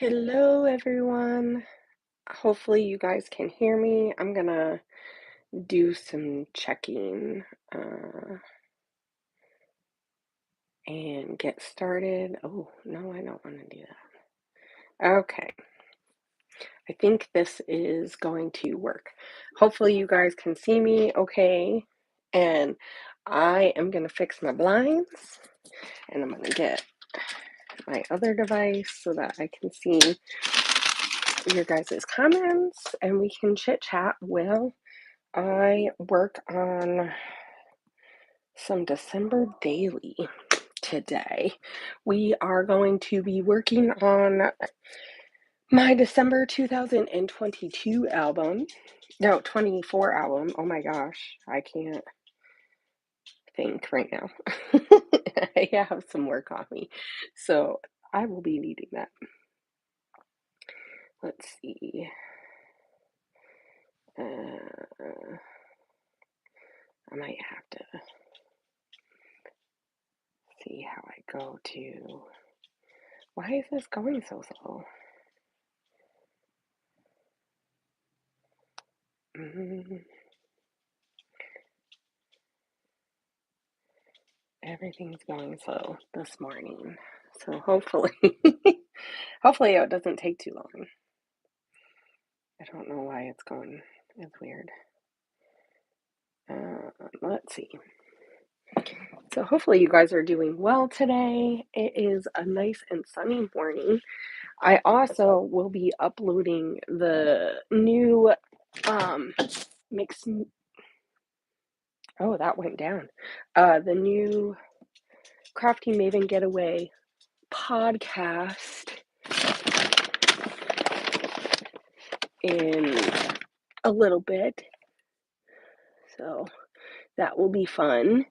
Hello, everyone. Hopefully, you guys can hear me. I'm gonna do some checking and get started. Oh, no, I don't want to do that. Okay, I think this is going to work. Hopefully, you guys can see me okay. And I am gonna fix my blinds, and I'm gonna get my other device so that I can see your guys' comments and we can chit chat while I work on some December daily today. We are going to be working on my December 2022 album. No, 24 album. Oh my gosh, I can't think right now. I have some work on me, so I will be needing that. Let's see. I might have to see how I go to. Why is this going so slow? Everything's going slow this morning. So hopefully hopefully it doesn't take too long. I don't know why it's going. It's weird. Let's see. So hopefully you guys are doing well today. It is a nice and sunny morning. I also will be uploading the new mix. Oh, that went down. The new Crafty Maven Getaway podcast in a little bit. So that will be fun.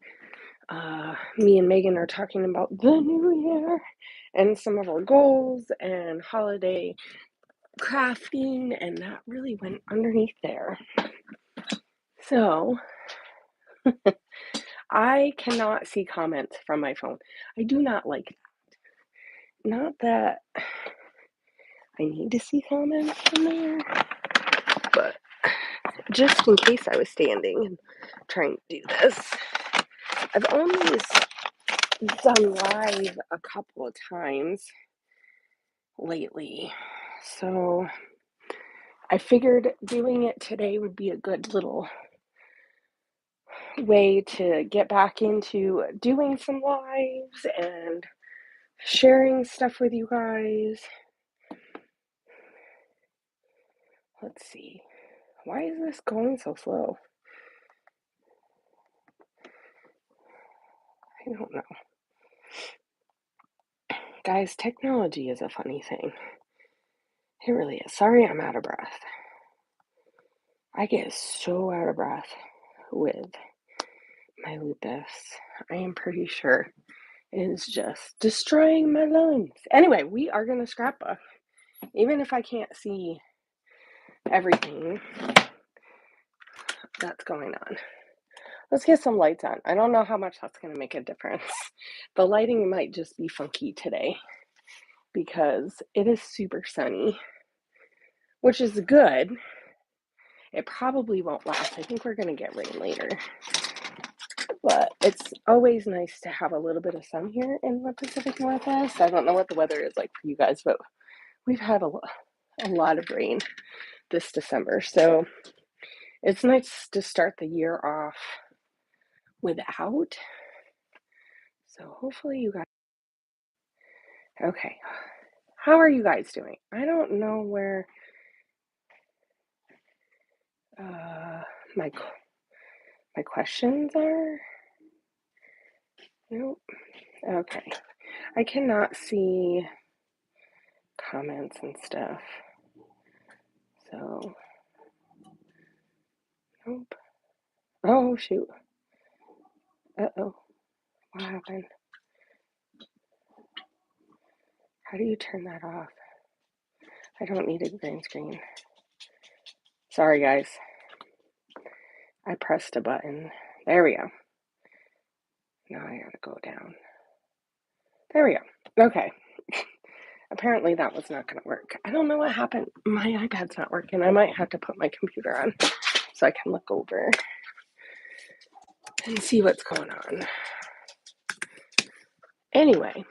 Me and Megan are talking about the new year and some of our goals and holiday crafting, and that really went underneath there. So I cannot see comments from my phone. I do not like that. Not that I need to see comments from there, but just in case I was standing and trying to do this. I've only done live a couple of times lately, so I figured doing it today would be a good little way to get back into doing some lives and sharing stuff with you guys. Let's see. Why is this going so slow? I don't know. Guys, technology is a funny thing. It really is. Sorry, I'm out of breath. I get so out of breath with my lupus. I am pretty sure it is just destroying my lungs. Anyway, we are going to scrapbook. Even if I can't see everything that's going on. Let's get some lights on. I don't know how much that's going to make a difference. The lighting might just be funky today because it is super sunny, which is good. It probably won't last. I think we're going to get rain later. But it's always nice to have a little bit of sun here in the Pacific Northwest. I don't know what the weather is like for you guys, but we've had a lot of rain this December. So it's nice to start the year off without. So hopefully you guys. Okay. How are you guys doing? I don't know where my questions are. Nope. Okay. I cannot see comments and stuff. So, nope. Oh, shoot. Uh-oh. What happened? How do you turn that off? I don't need a green screen. Sorry, guys. I pressed a button. There we go. Now I gotta go down. There we go. Okay. Apparently that was not going to work. I don't know what happened. My iPad's not working. I might have to put my computer on so I can look over and see what's going on. Anyway,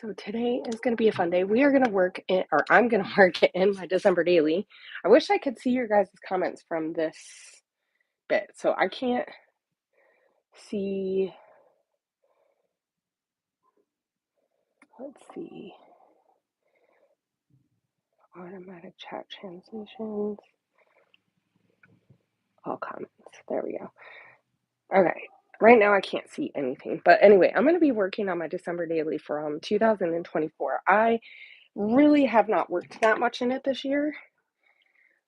so today is going to be a fun day. We are going to work in, or I'm going to work in my December daily. I wish I could see your guys' comments from this bit. So I can't see. Let's see. Automatic chat translations. All comments. There we go. Okay. Right now I can't see anything. But anyway, I'm going to be working on my December daily from 2024. I really have not worked that much in it this year.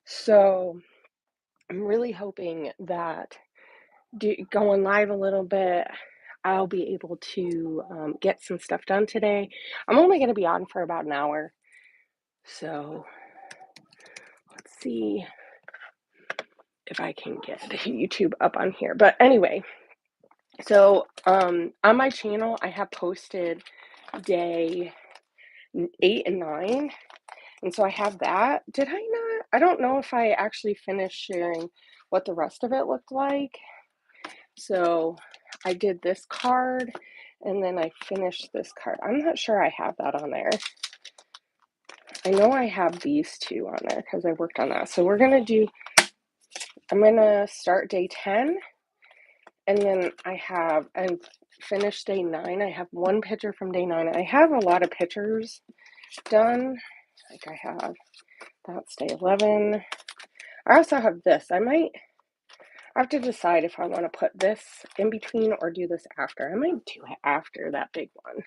So I'm really hoping that going live a little bit, I'll be able to get some stuff done today. I'm only going to be on for about an hour. So let's see if I can get YouTube up on here. But anyway, so on my channel, I have posted day 8 and 9. And so I have that. Did I not? I don't know if I actually finished sharing what the rest of it looked like. So I did this card and then I finished this card. I'm not sure I have that on there. I know I have these two on there because I worked on that. So I'm going to start day 10 and then and finish day 9. I have one picture from day 9. I have a lot of pictures done. Like I have, that's day 11. I also have this. I have to decide if I want to put this in between or do this after. I might do it after that big one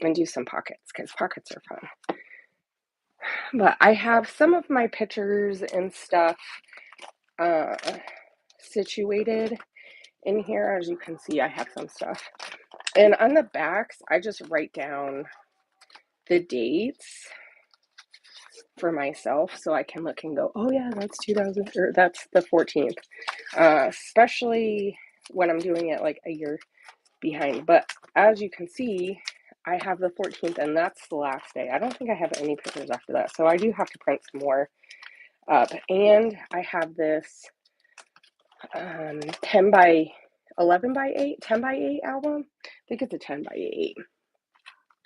and do some pockets because pockets are fun. But I have some of my pictures and stuff situated in here. As you can see, I have some stuff. And on the backs, I just write down the dates for myself so I can look and go, oh yeah, that's 2000 or that's the 14th. Especially when I'm doing it like a year behind. But as you can see, I have the 14th and that's the last day. I don't think I have any pictures after that. So I do have to print some more up. And I have this 10 by 11 by 8, 10 by 8 album. I think it's a 10 by 8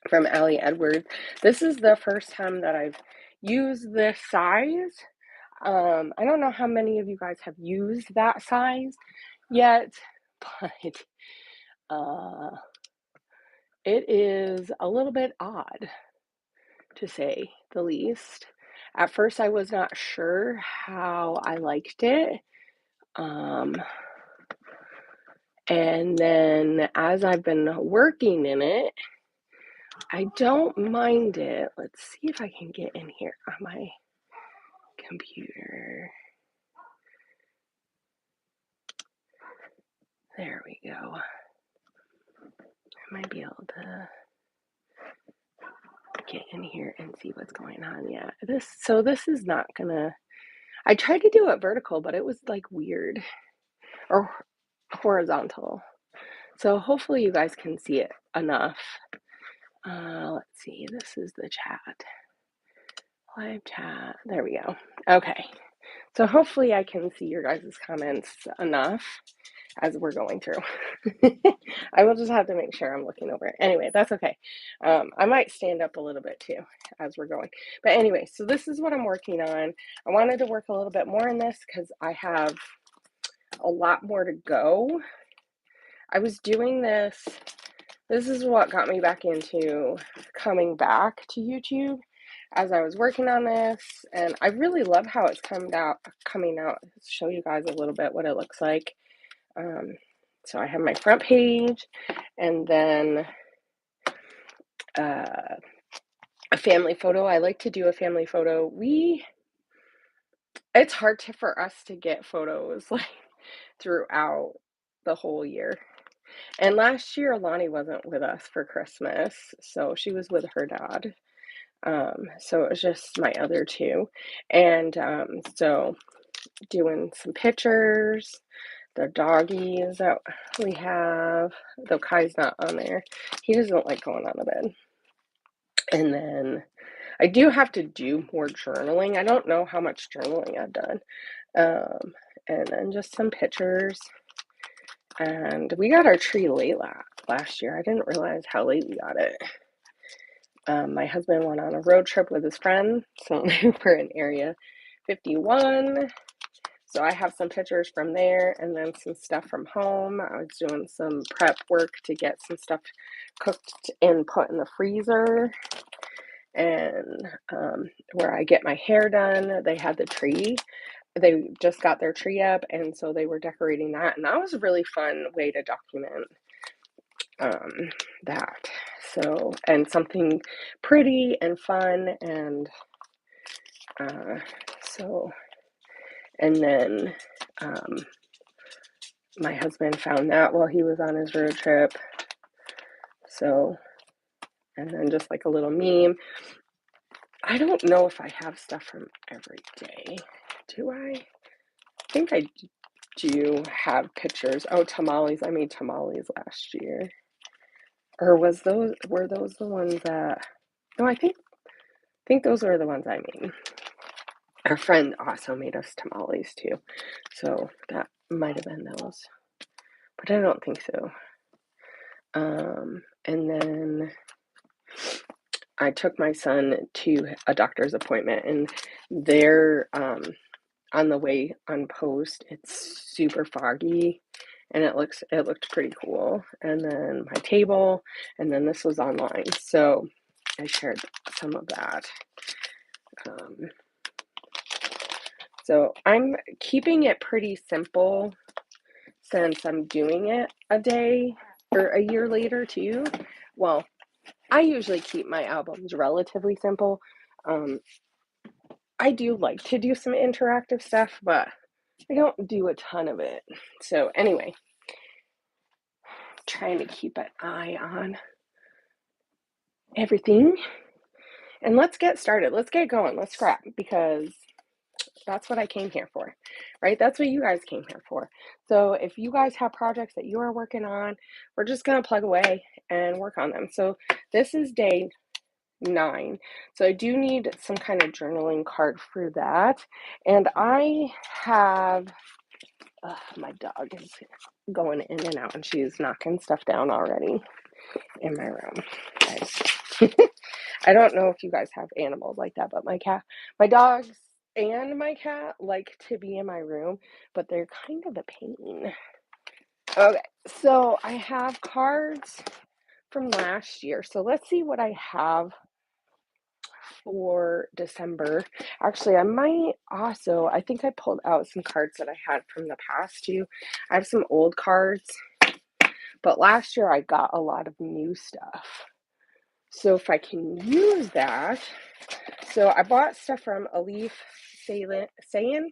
from Allie Edwards. This is the first time that I've used this size. I don't know how many of you guys have used that size yet, but it is a little bit odd, to say the least. At first, I was not sure how I liked it. And then as I've been working in it, I don't mind it. Let's see if I can get in here on my computer. There we go. I might be able to get in here and see what's going on. Yeah, this is not gonna, I tried to do it vertical, but it was like weird, or horizontal. So hopefully you guys can see it enough. Let's see, this is the chat. Live chat, there we go. Okay, so hopefully I can see your guys' comments enough as we're going through. I will just have to make sure I'm looking over it. Anyway, that's okay. I might stand up a little bit too as we're going. But anyway, so this is what I'm working on. I wanted to work a little bit more in this because I have a lot more to go. I was doing this. This is what got me back into coming back to YouTube as I was working on this. And I really love how it's coming out. Let's show you guys a little bit what it looks like. So I have my front page and then a family photo. I like to do a family photo. It's hard for us to get photos like throughout the whole year. And last year, Lonnie wasn't with us for Christmas, so she was with her dad. So it was just my other two. And so doing some pictures, the doggies that we have, though Kai's not on there. He doesn't like going on the bed. And then I do have to do more journaling. I don't know how much journaling I've done. And then just some pictures. And we got our tree late last year. I didn't realize how late we got it. My husband went on a road trip with his friend, so they were in Area 51. So I have some pictures from there and then some stuff from home. I was doing some prep work to get some stuff cooked and put in the freezer. And where I get my hair done, they had the tree. They just got their tree up, and so they were decorating that. And that was a really fun way to document that. So, and something pretty and fun. And so, and then my husband found that while he was on his road trip. So, and then just like a little meme. I don't know if I have stuff from every day. Do I? I think I do have pictures. Oh, tamales. I made tamales last year. Or were those the ones that, no, I think those were the ones I made. Our friend also made us tamales too. So that might have been those. But I don't think so. And then I took my son to a doctor's appointment, and they're on the way on post. It's super foggy, and it looked pretty cool. And then my table, and then this was online, so I shared some of that. So I'm keeping it pretty simple since I'm doing it a day or a year later too. Well, I usually keep my albums relatively simple. I do like to do some interactive stuff, but I don't do a ton of it. So anyway, trying to keep an eye on everything. And let's get started. Let's get going. Let's scrap, because that's what I came here for, right? That's what you guys came here for. So if you guys have projects that you are working on, we're just going to plug away and work on them. So this is day 9. So I do need some kind of journaling card for that. And I have, my dog is going in and out, and she's knocking stuff down already in my room, guys. I don't know if you guys have animals like that, but my dogs and my cat like to be in my room, but they're kind of a pain. Okay, so I have cards from last year. So let's see what I have for December. Actually, I think I pulled out some cards that I had from the past too. I have some old cards, but last year I got a lot of new stuff. So if I can use that. So I bought stuff from Alif Sayin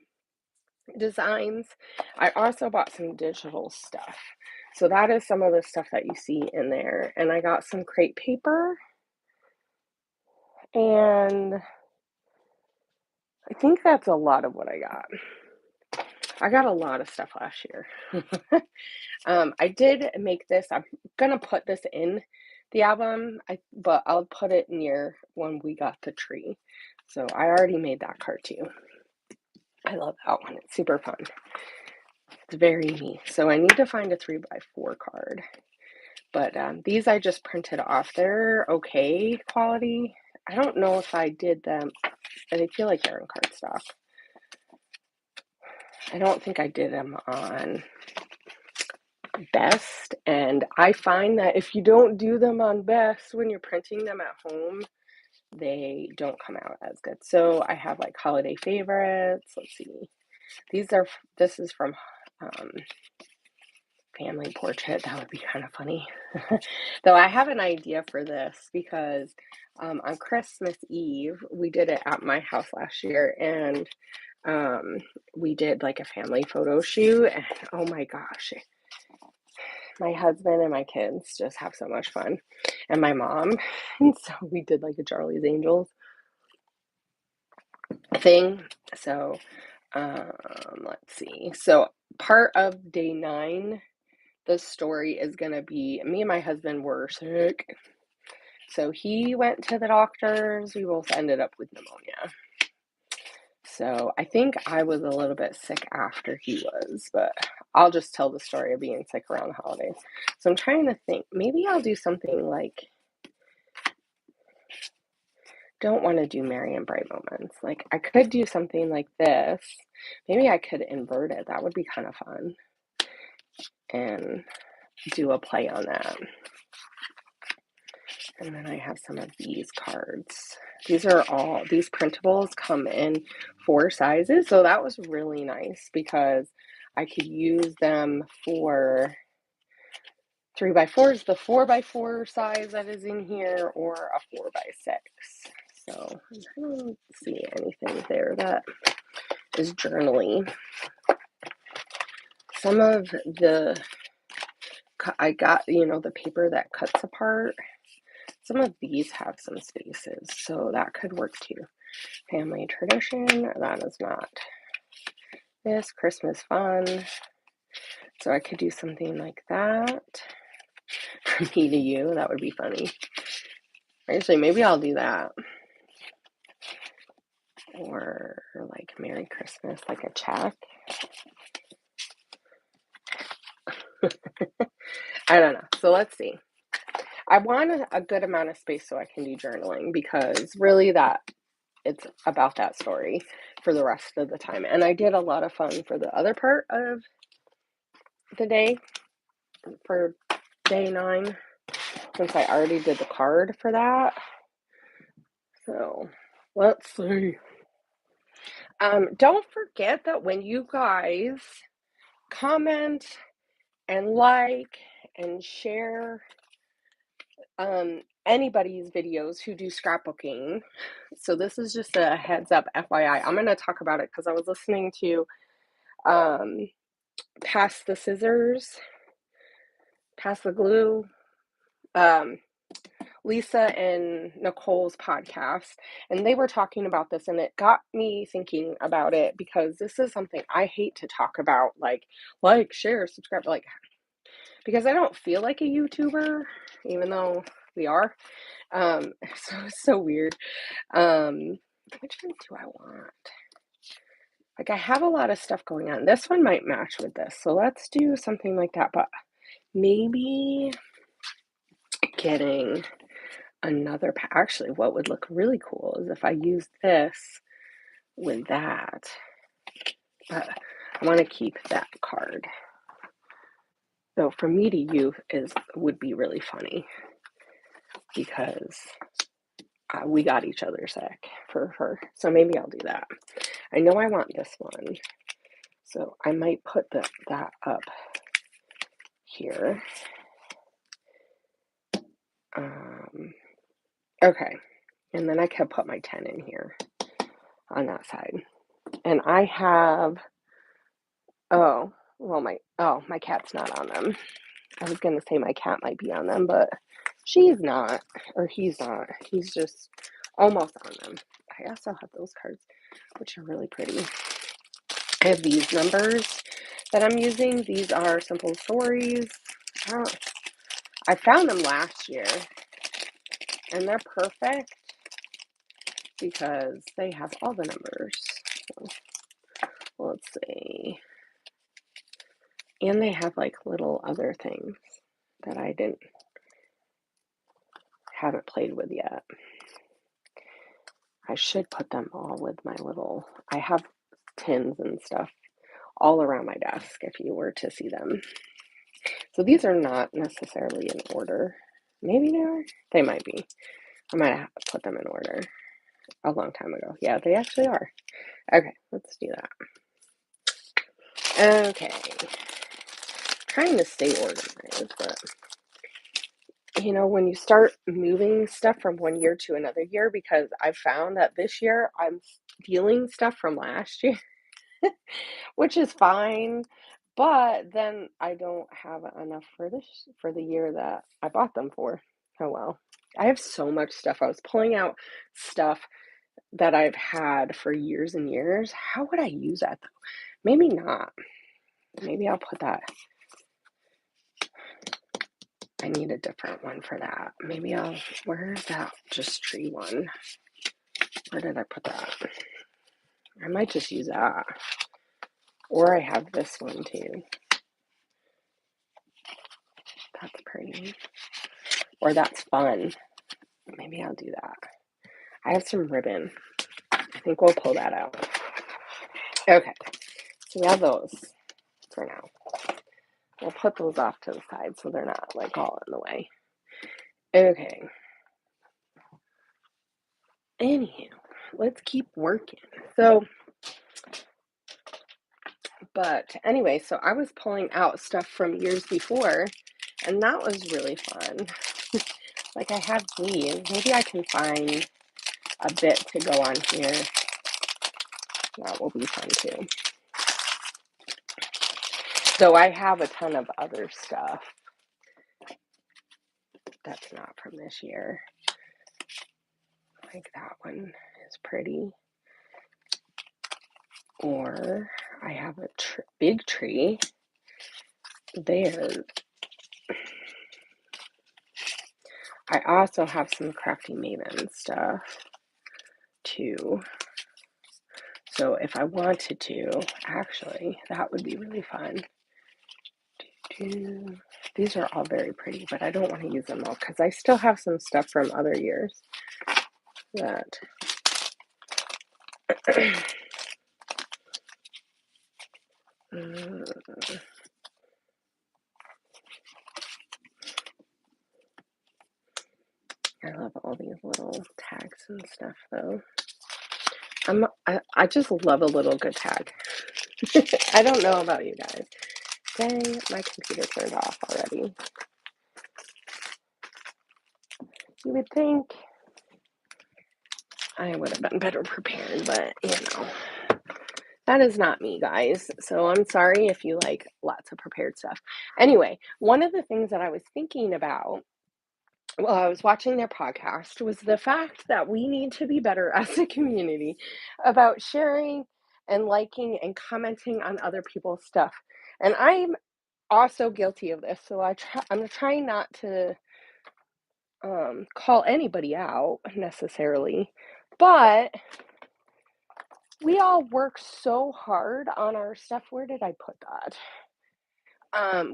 Designs. I also bought some digital stuff. So that is some of the stuff that you see in there. And I got some crepe paper. And I think that's a lot of what I got. I got a lot of stuff last year. I did make this. I'm going to put this in the album, but I'll put it near when we got the tree. So I already made that card too. I love that one. It's super fun. It's very neat. So I need to find a 3x4 card. But these I just printed off. They're okay quality. I don't know if I did them. They feel like they're in cardstock. I don't think I did them on best. And I find that if you don't do them on best when you're printing them at home, they don't come out as good. So I have like holiday favorites. Let's see. This is from family portrait. That would be kind of funny. Though I have an idea for this, because on Christmas Eve, we did it at my house last year, and we did like a family photo shoot, and oh my gosh, my husband and my kids just have so much fun, and my mom. And so we did like a Charlie's Angels thing. So let's see. So part of day 9, the story is going to be me and my husband were sick. So he went to the doctors. We both ended up with pneumonia. So I think I was a little bit sick after he was, but I'll just tell the story of being sick around the holidays. So I'm trying to think, maybe I'll do something like, don't want to do merry and bright moments. Like I could do something like this. Maybe I could invert it. That would be kind of fun. And do a play on that. And then I have some of these cards. These printables come in 4 sizes. So that was really nice because I could use them for 3x4s, the 4x4 size that is in here, or a 4x6. So I don't see anything there that is journaling. Some of I got, the paper that cuts apart. Some of these have some spaces, so that could work too. Family tradition, that is not. This Christmas fun. So I could do something like that. From me to you, that would be funny. Actually, maybe I'll do that. Or like Merry Christmas, like a check. I don't know. So let's see. I want a good amount of space so I can do journaling because really it's about that story for the rest of the time. And I did a lot of fun for the other part of the day, for day 9, since I already did the card for that. So let's see. Don't forget that when you guys comment and like and share anybody's videos who do scrapbooking. So this is just a heads up FYI. I'm going to talk about it because I was listening to Pass the Scissors, Pass the Glue, Lisa and Nicole's podcast, and they were talking about this, and it got me thinking about it because this is something I hate to talk about, like, share, subscribe, because I don't feel like a YouTuber, even though we are. So it's so weird. Which one do I want? Like, I have a lot of stuff going on. This one might match with this, so let's do something like that, but maybe getting another actually, what would look really cool is if I use this with that, but I want to keep that card. So from me to you would be really funny because we got each other sick for her. So maybe I'll do that. I know I want this one, so I might put that up here. Okay, and then I can put my 10 in here on that side. And I have, my cat's not on them. I was going to say my cat might be on them, but she's not, or he's not. He's just almost on them. I also have those cards, which are really pretty. I have these numbers that I'm using. These are Simple Stories. I found them last year, and they're perfect because they have all the numbers. So, let's see. And they have like little other things that I haven't played with yet. I should put them all with my I have tins and stuff all around my desk if you were to see them. So these are not necessarily in order. Maybe they are. They might be. I might have put them in order a long time ago. Yeah, they actually are. Okay, let's do that. Okay. Trying to stay organized, but when you start moving stuff from one year to another year, because I've found that this year I'm stealing stuff from last year, which is fine, but then I don't have enough for the year that I bought them for. Oh well. I have so much stuff. I was pulling out stuff that I've had for years and years. How would I use that though? Maybe not. Maybe I'll put that. I need a different one for that. Maybe where's that just tree one? Where did I put that? I might just use that. Or I have this one too. That's pretty. Or that's fun. Maybe I'll do that. I have some ribbon. I think we'll pull that out. Okay, so we have those for now. We'll put those off to the side so they're not like all in the way. Okay. Anywho, let's keep working. But anyway, so I was pulling out stuff from years before, and that was really fun. Like I have these. Maybe I can find a bit to go on here. That will be fun too. So I have a ton of other stuff that's not from this year. Like that one is pretty. Or I have a big tree there. I also have some Crafty Maven stuff too. So if I wanted to, actually, that would be really fun. These are all very pretty, but I don't want to use them all because I still have some stuff from other years that I love all these little tags and stuff though. I just love a little good tag. I don't know about you guys. Dang, my computer turned off already. You would think I would have been better prepared, but you know, that is not me, guys. So I'm sorry if you like lots of prepared stuff. Anyway, one of the things that I was thinking about while I was watching their podcast was the fact that we need to be better as a community about sharing and liking and commenting on other people's stuff. And I'm also guilty of this. So I'm trying not to call anybody out necessarily, but we all work so hard on our stuff. Where did I put that?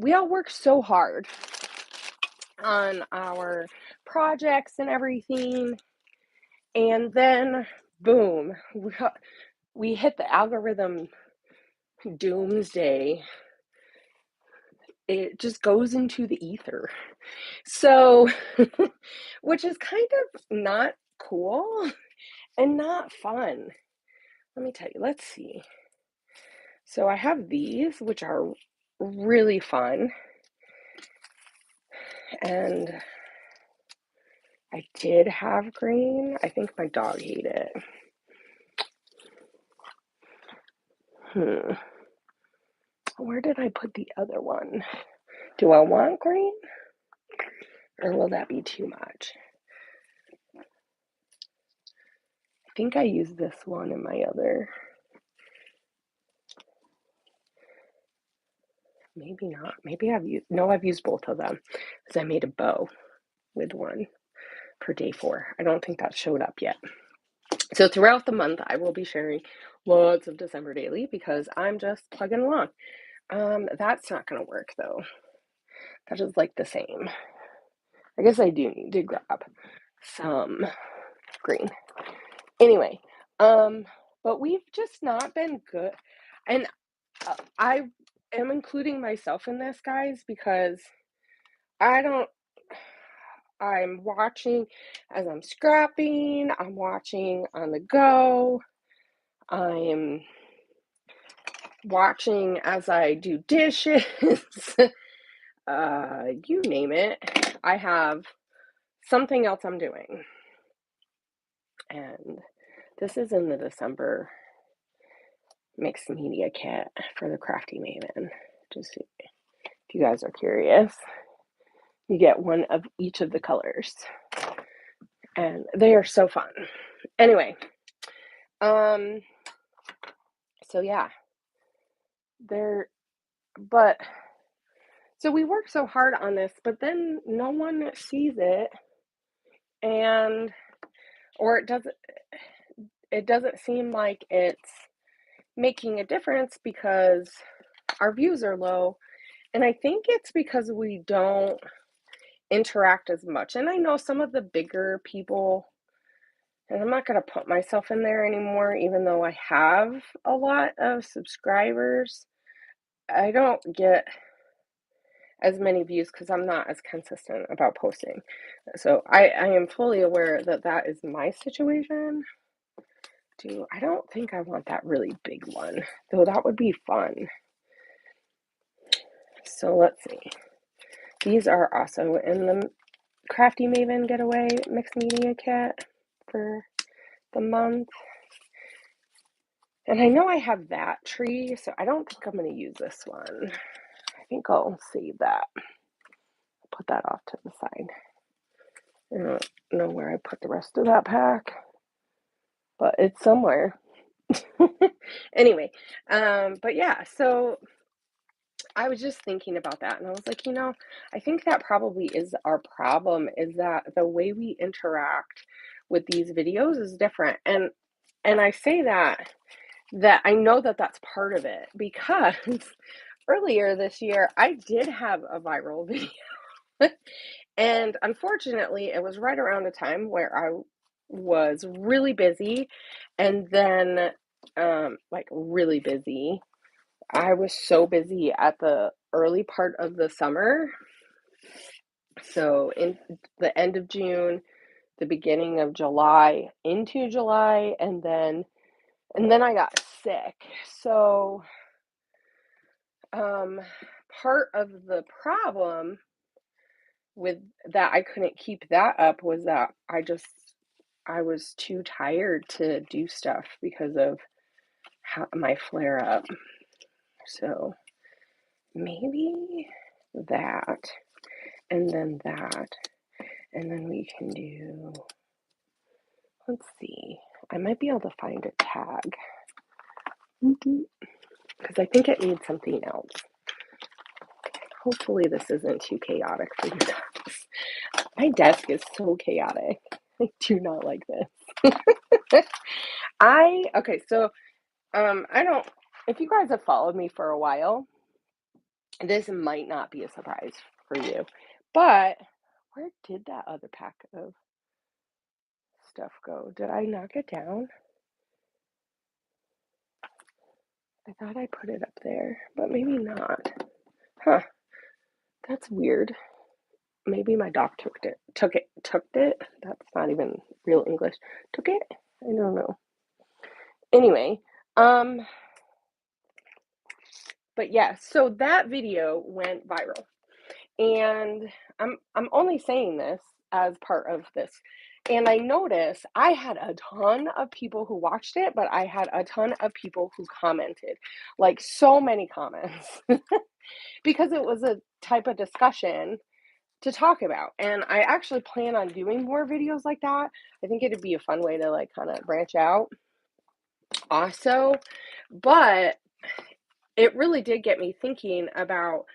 We all work so hard on our projects and everything, and then boom, we hit the algorithm doomsday. It just goes into the ether. So, which is kind of not cool and not fun. Let me tell you, let's see. So I have these, which are really fun. And I did have green. I think my dog ate it. Where did I put the other one? Do I want green? Or will that be too much? I think I used this one in my other. Maybe not. Maybe I've used both of them because I made a bow with one for day 4. I don't think that showed up yet. So throughout the month, I will be sharing lots of December daily because I'm just plugging along. That's not going to work though. That is like the same. I guess I do need to grab some green. Anyway, but we've just not been good. And I am including myself in this, guys, because I'm watching as I'm scrapping, I'm watching on the go, I'm watching as I do dishes, you name it. I have something else I'm doing. And this is in the December mixed media kit for the Crafty Maven. Just if you guys are curious, you get one of each of the colors. And they are so fun. Anyway, so yeah. So we work so hard on this, but then no one sees it, and or it doesn't seem like it's making a difference because our views are low. And I think it's because we don't interact as much. And I know some of the bigger people, and I'm not going to put myself in there anymore, even though I have a lot of subscribers. I don't get as many views because I'm not as consistent about posting. So I am fully aware that that is my situation. I don't think I want that really big one, though that would be fun. So let's see. These are also in the Crafty Maven Getaway Mixed Media Kit for the month. And I know I have that tree, so I don't think I'm going to use this one. I think I'll save that. Put that off to the side. I don't know where I put the rest of that pack, but it's somewhere. Anyway, but yeah, so I was just thinking about that, and I was like, I think that probably is our problem, is that the way we interact with these videos is different. And I say that I know that that's part of it, because earlier this year I did have a viral video. And unfortunately, it was right around a time where I was really busy, and then like really busy. I was so busy at the early part of the summer. So in the end of June, the beginning of July, into July, and then I got sick. So part of the problem with that I couldn't keep that up was that I was too tired to do stuff because of my flare up. So maybe that, and then that, and then we can do, let's see, I might be able to find a tag, because I think it needs something else. Hopefully this isn't too chaotic for you guys. My desk is so chaotic. I do not like this. Okay, so I don't, if you guys have followed me for a while, this might not be a surprise for you, but where did that other pack of stuff go? Did I knock it down? I thought I put it up there, but maybe not. Huh, that's weird. Maybe my dog took it. That's not even real English. Took it? I don't know. Anyway, but yeah, so that video went viral. And I'm only saying this as part of this. And I noticed I had a ton of people who watched it, but I had a ton of people who commented, like so many comments, because it was a type of discussion to talk about. And I actually plan on doing more videos like that. I think it'd be a fun way to like kind of branch out also. But it really did get me thinking about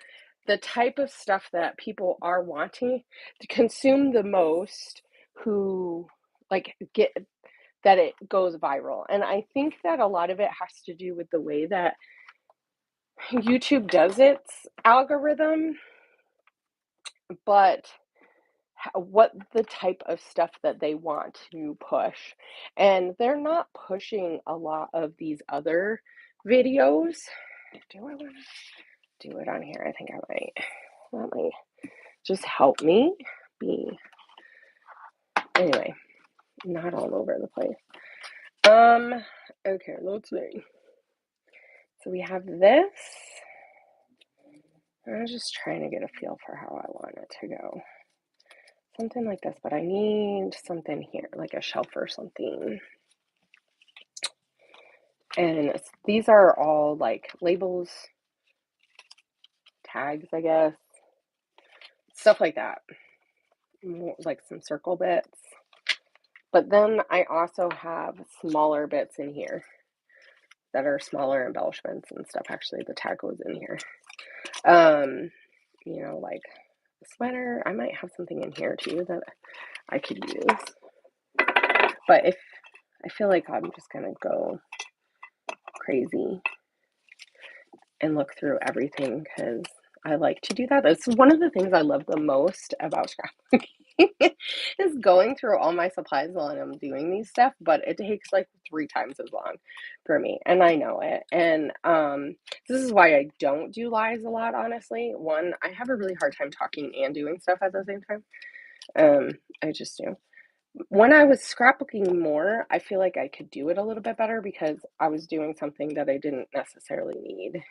the type of stuff that people are wanting to consume the most, who like get that it goes viral. And I think that a lot of it has to do with the way that YouTube does its algorithm, but what the type of stuff that they want to push. And they're not pushing a lot of these other videos. Do I want to do it on here? I think I might. That might just help me be, anyway, not all over the place. Okay, let's see. So we have this. I'm just trying to get a feel for how I want it to go. Something like this, but I need something here, like a shelf or something. And these are all like labels, tags, I guess, stuff like that, like some circle bits. But then I also have smaller bits in here that are smaller embellishments and stuff. Actually, the tag goes in here. you know, like a sweater. I might have something in here too that I could use. But if I feel like I'm just gonna go crazy and look through everything because I like to do that. That's one of the things I love the most about scrapbooking is going through all my supplies while I'm doing these stuff, but it takes like 3 times as long for me, and I know it. And this is why I don't do lives a lot, honestly. One, I have a really hard time talking and doing stuff at the same time. I just do. When I was scrapbooking more, I feel like I could do it a little bit better because I was doing something that I didn't necessarily need.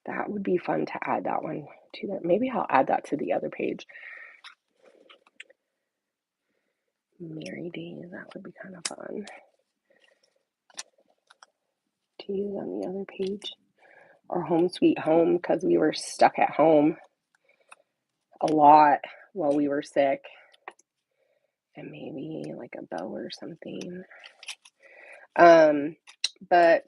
That would be fun to add that one to there. Maybe I'll add that to the other page. Merry Days, that would be kind of fun to use on the other page. Or Home Sweet Home, because we were stuck at home a lot while we were sick. And maybe like a bow or something. But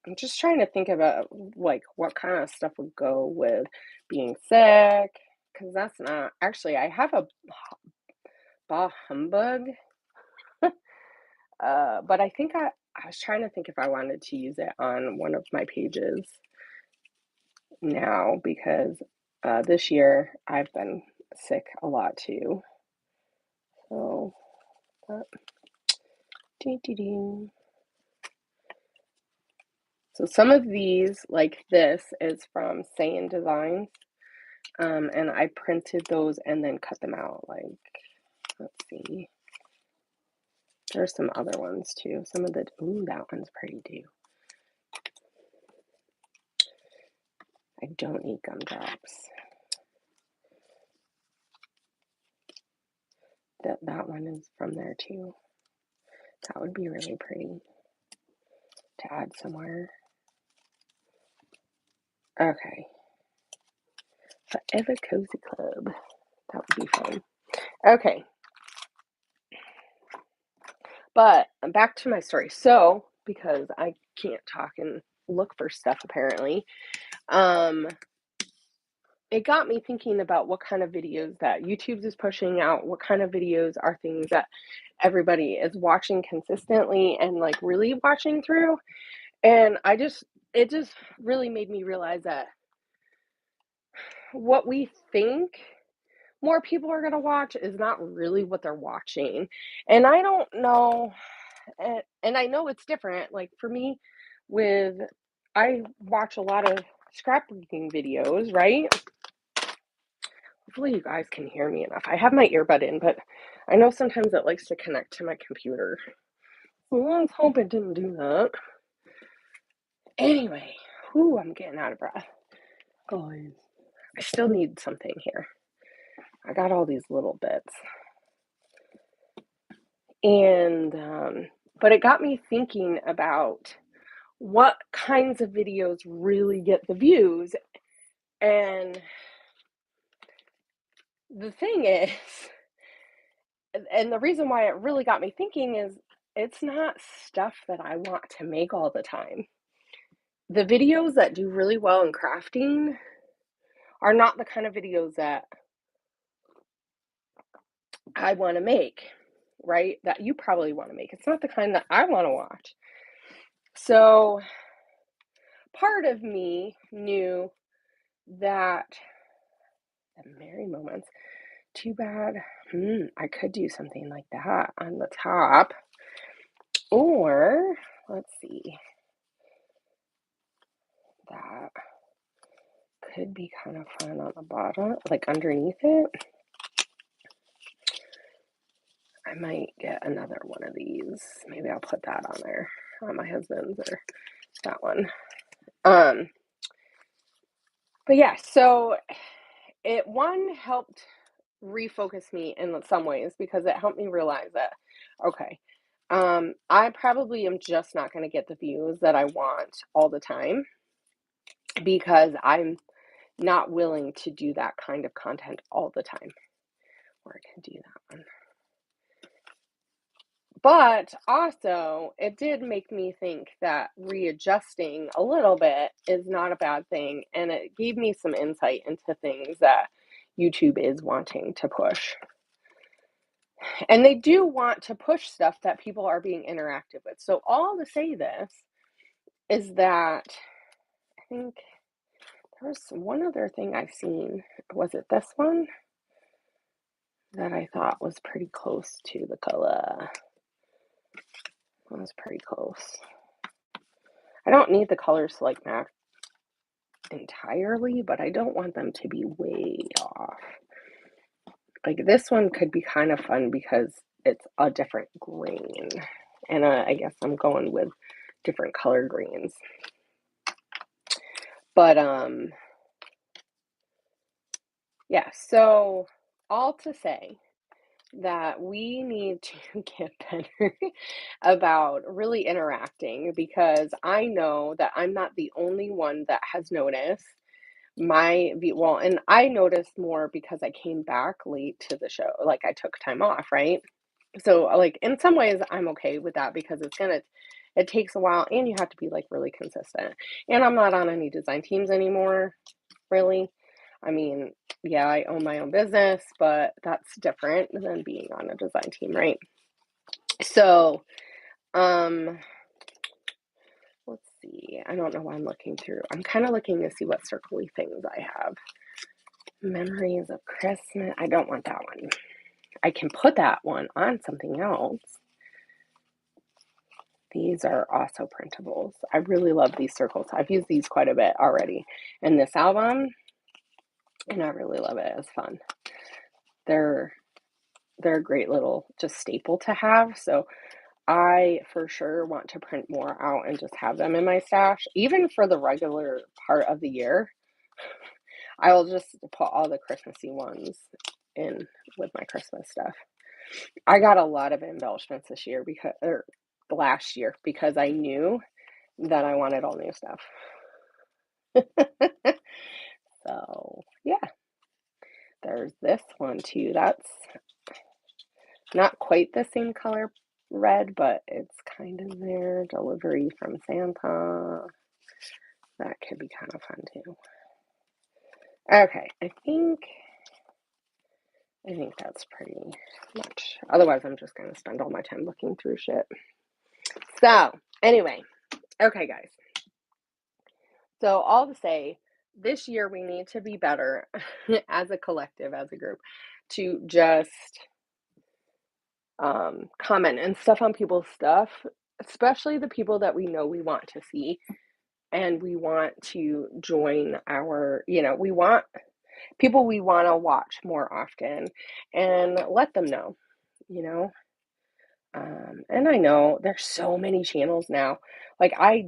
I'm just trying to think about like what kind of stuff would go with being sick, because that's not actually. I have a bah humbug, but I think I was trying to think if I wanted to use it on one of my pages now because this year I've been sick a lot too. So, so some of these, like this, is from Sayin Designs. And I printed those and then cut them out. Like, let's see. There's some other ones too. Some of the, ooh, that one's pretty too. I don't need gumdrops. That one is from there too. That would be really pretty to add somewhere. Okay. Forever Cozy Club. That would be fun. Okay. But back to my story. So, because I can't talk and look for stuff apparently, it got me thinking about what kind of videos that YouTube is pushing out, what kind of videos are things that everybody is watching consistently and like really watching through. And it just really made me realize that what we think more people are going to watch is not really what they're watching. And I don't know, and I know it's different. Like for me, I watch a lot of scrapbooking videos, right? Hopefully you guys can hear me enough. I have my earbud in, but I know sometimes it likes to connect to my computer. So let's hope it didn't do that. Anyway, I'm getting out of breath. Guys, I still need something here. I got all these little bits. And, but it got me thinking about what kinds of videos really get the views. And the thing is, and the reason why it really got me thinking is it's not stuff that I want to make all the time. The videos that do really well in crafting are not the kind of videos that I want to make, right? That you probably want to make. It's not the kind that I want to watch. So part of me knew that the merry moments, too bad. I could do something like that on the top. Or, let's see. That could be kind of fun on the bottom, like underneath it. I might get another one of these. Maybe I'll put that on there, on my husband's or that one. But yeah, so it helped refocus me in some ways because it helped me realize that, okay, I probably am just not going to get the views that I want all the time because I'm not willing to do that kind of content all the time. Or I can do that one. But also, it did make me think that readjusting a little bit is not a bad thing, and it gave me some insight into things that YouTube is wanting to push. And they do want to push stuff that people are being interactive with. So all to say this is that I think there was one other thing I've seen. Was it this one? That I thought was pretty close to the color. That was pretty close. I don't need the colors to like match entirely, but I don't want them to be way off. Like this one could be kind of fun because it's a different green. And I guess I'm going with different color greens. But yeah, so all to say that we need to get better about really interacting, because I know that I'm not the only one that has noticed well, and I noticed more because I came back late to the show. Like I took time off, right? So like in some ways I'm okay with that because it takes a while and you have to be like really consistent. And I'm not on any design teams anymore, really. I mean, yeah, I own my own business, but that's different than being on a design team, right? So, let's see. I don't know why I'm looking through. I'm kind of looking to see what circly things I have. Memories of Christmas. I don't want that one. I can put that one on something else. These are also printables. I really love these circles. I've used these quite a bit already in this album, and I really love it. It's fun. They're a great little just staple to have. So I for sure want to print more out and just have them in my stash. Even for the regular part of the year, I will just put all the Christmassy ones in with my Christmas stuff. I got a lot of embellishments this year or last year because I knew that I wanted all new stuff. So yeah, there's this one too. That's not quite the same color red, but it's kind of there. Delivery from Santa. That could be kind of fun too. Okay, I think that's pretty much. Otherwise, I'm just going to spend all my time looking through shit. So, anyway, okay, guys. So, all to say, this year we need to be better as a collective, as a group, to just comment and stuff on people's stuff, especially the people that we know we want to see and we want to join our, we want people we want to watch more often and let them know, you know. And I know there's so many channels now. Like I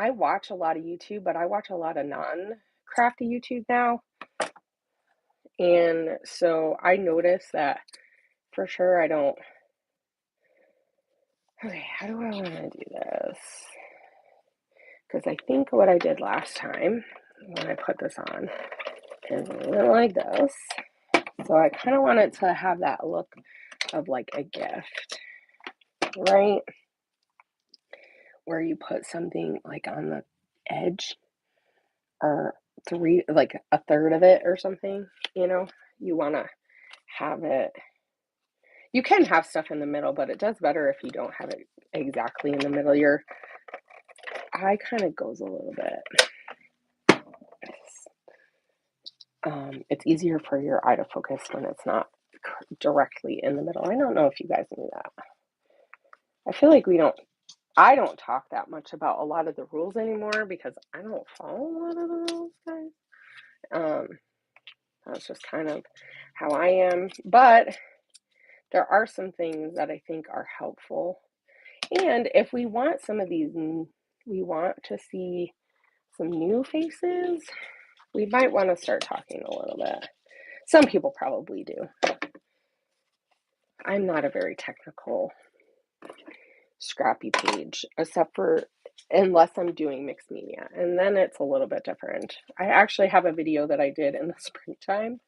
watch a lot of YouTube, but I watch a lot of non-crafty YouTube now. And so I notice that for sure I don't. Okay, how do I want to do this? Because I think what I did last time when I put this on is a little like this. So I kind of want it to have that look of like a gift, right? Where you put something like on the edge or like a third of it or something, you want to have it. You can have stuff in the middle, but it does better if you don't have it exactly in the middle. Your eye kind of goes a little bit. It's easier for your eye to focus when it's not directly in the middle. I don't know if you guys knew that. I feel like I don't talk that much about a lot of the rules anymore because I don't follow a lot of the rules, guys. That's just kind of how I am. But there are some things that I think are helpful. And if we want some of these, we want to see some new faces, we might want to start talking a little bit. Some people probably do. I'm not a very technical scrappy page, except for unless I'm doing mixed media, and then it's a little bit different. I actually have a video that I did in the springtime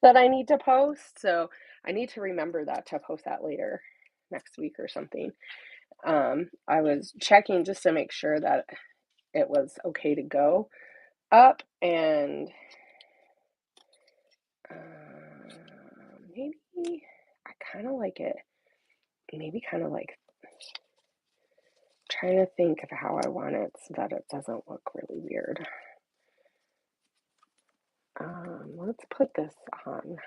that I need to post, so I need to remember that to post that later. next week or something. I was checking just to make sure that it was okay to go up, and maybe I kind of like it, maybe kind of like trying to think of how I want it so that it doesn't look really weird. Let's put this on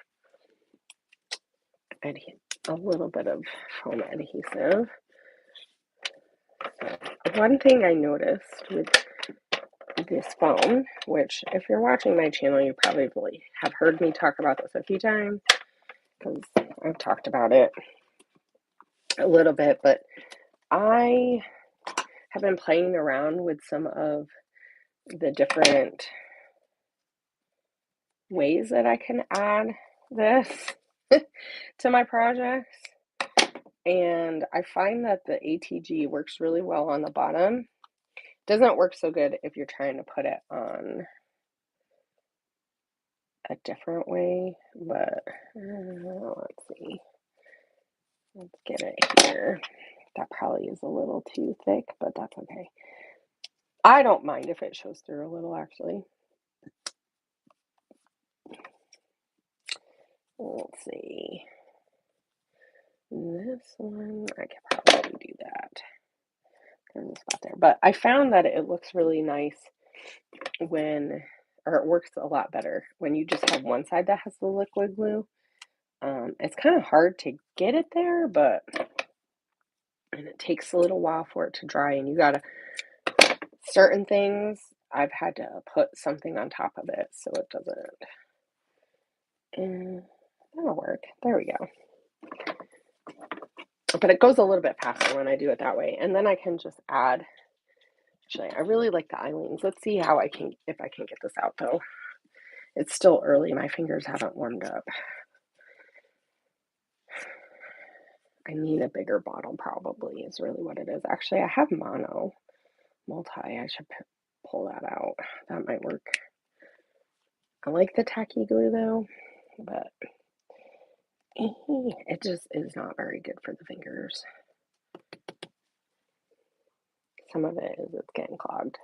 a little bit of foam adhesive. So, one thing I noticed with this foam, which if you're watching my channel, you probably have heard me talk about this a few times because I've talked about it a little bit, but I have been playing around with some of the different ways that I can add this to my projects, and I find that the ATG works really well on the bottom. Doesn't work so good if you're trying to put it on a different way, but let's see. Let's get it here. That probably is a little too thick, but that's okay. I don't mind if it shows through a little, actually. Let's see. This one, I could probably do that. There's a spot there. But I found that it looks really nice when, or it works a lot better when you just have one side that has the liquid glue. It's kind of hard to get it there, but, and it takes a little while for it to dry, and you gotta, certain things, I've had to put something on top of it so it doesn't, that'll work. There we go. But it goes a little bit faster when I do it that way. And then I can just add, actually, I really like the eyelines. Let's see how I can, if I can get this out though. It's still early. My fingers haven't warmed up. I need a bigger bottle probably is really what it is. Actually, I have multi. I should pull that out. That might work. I like the tacky glue though, but it just is not very good for the fingers. Some of it is it's getting clogged.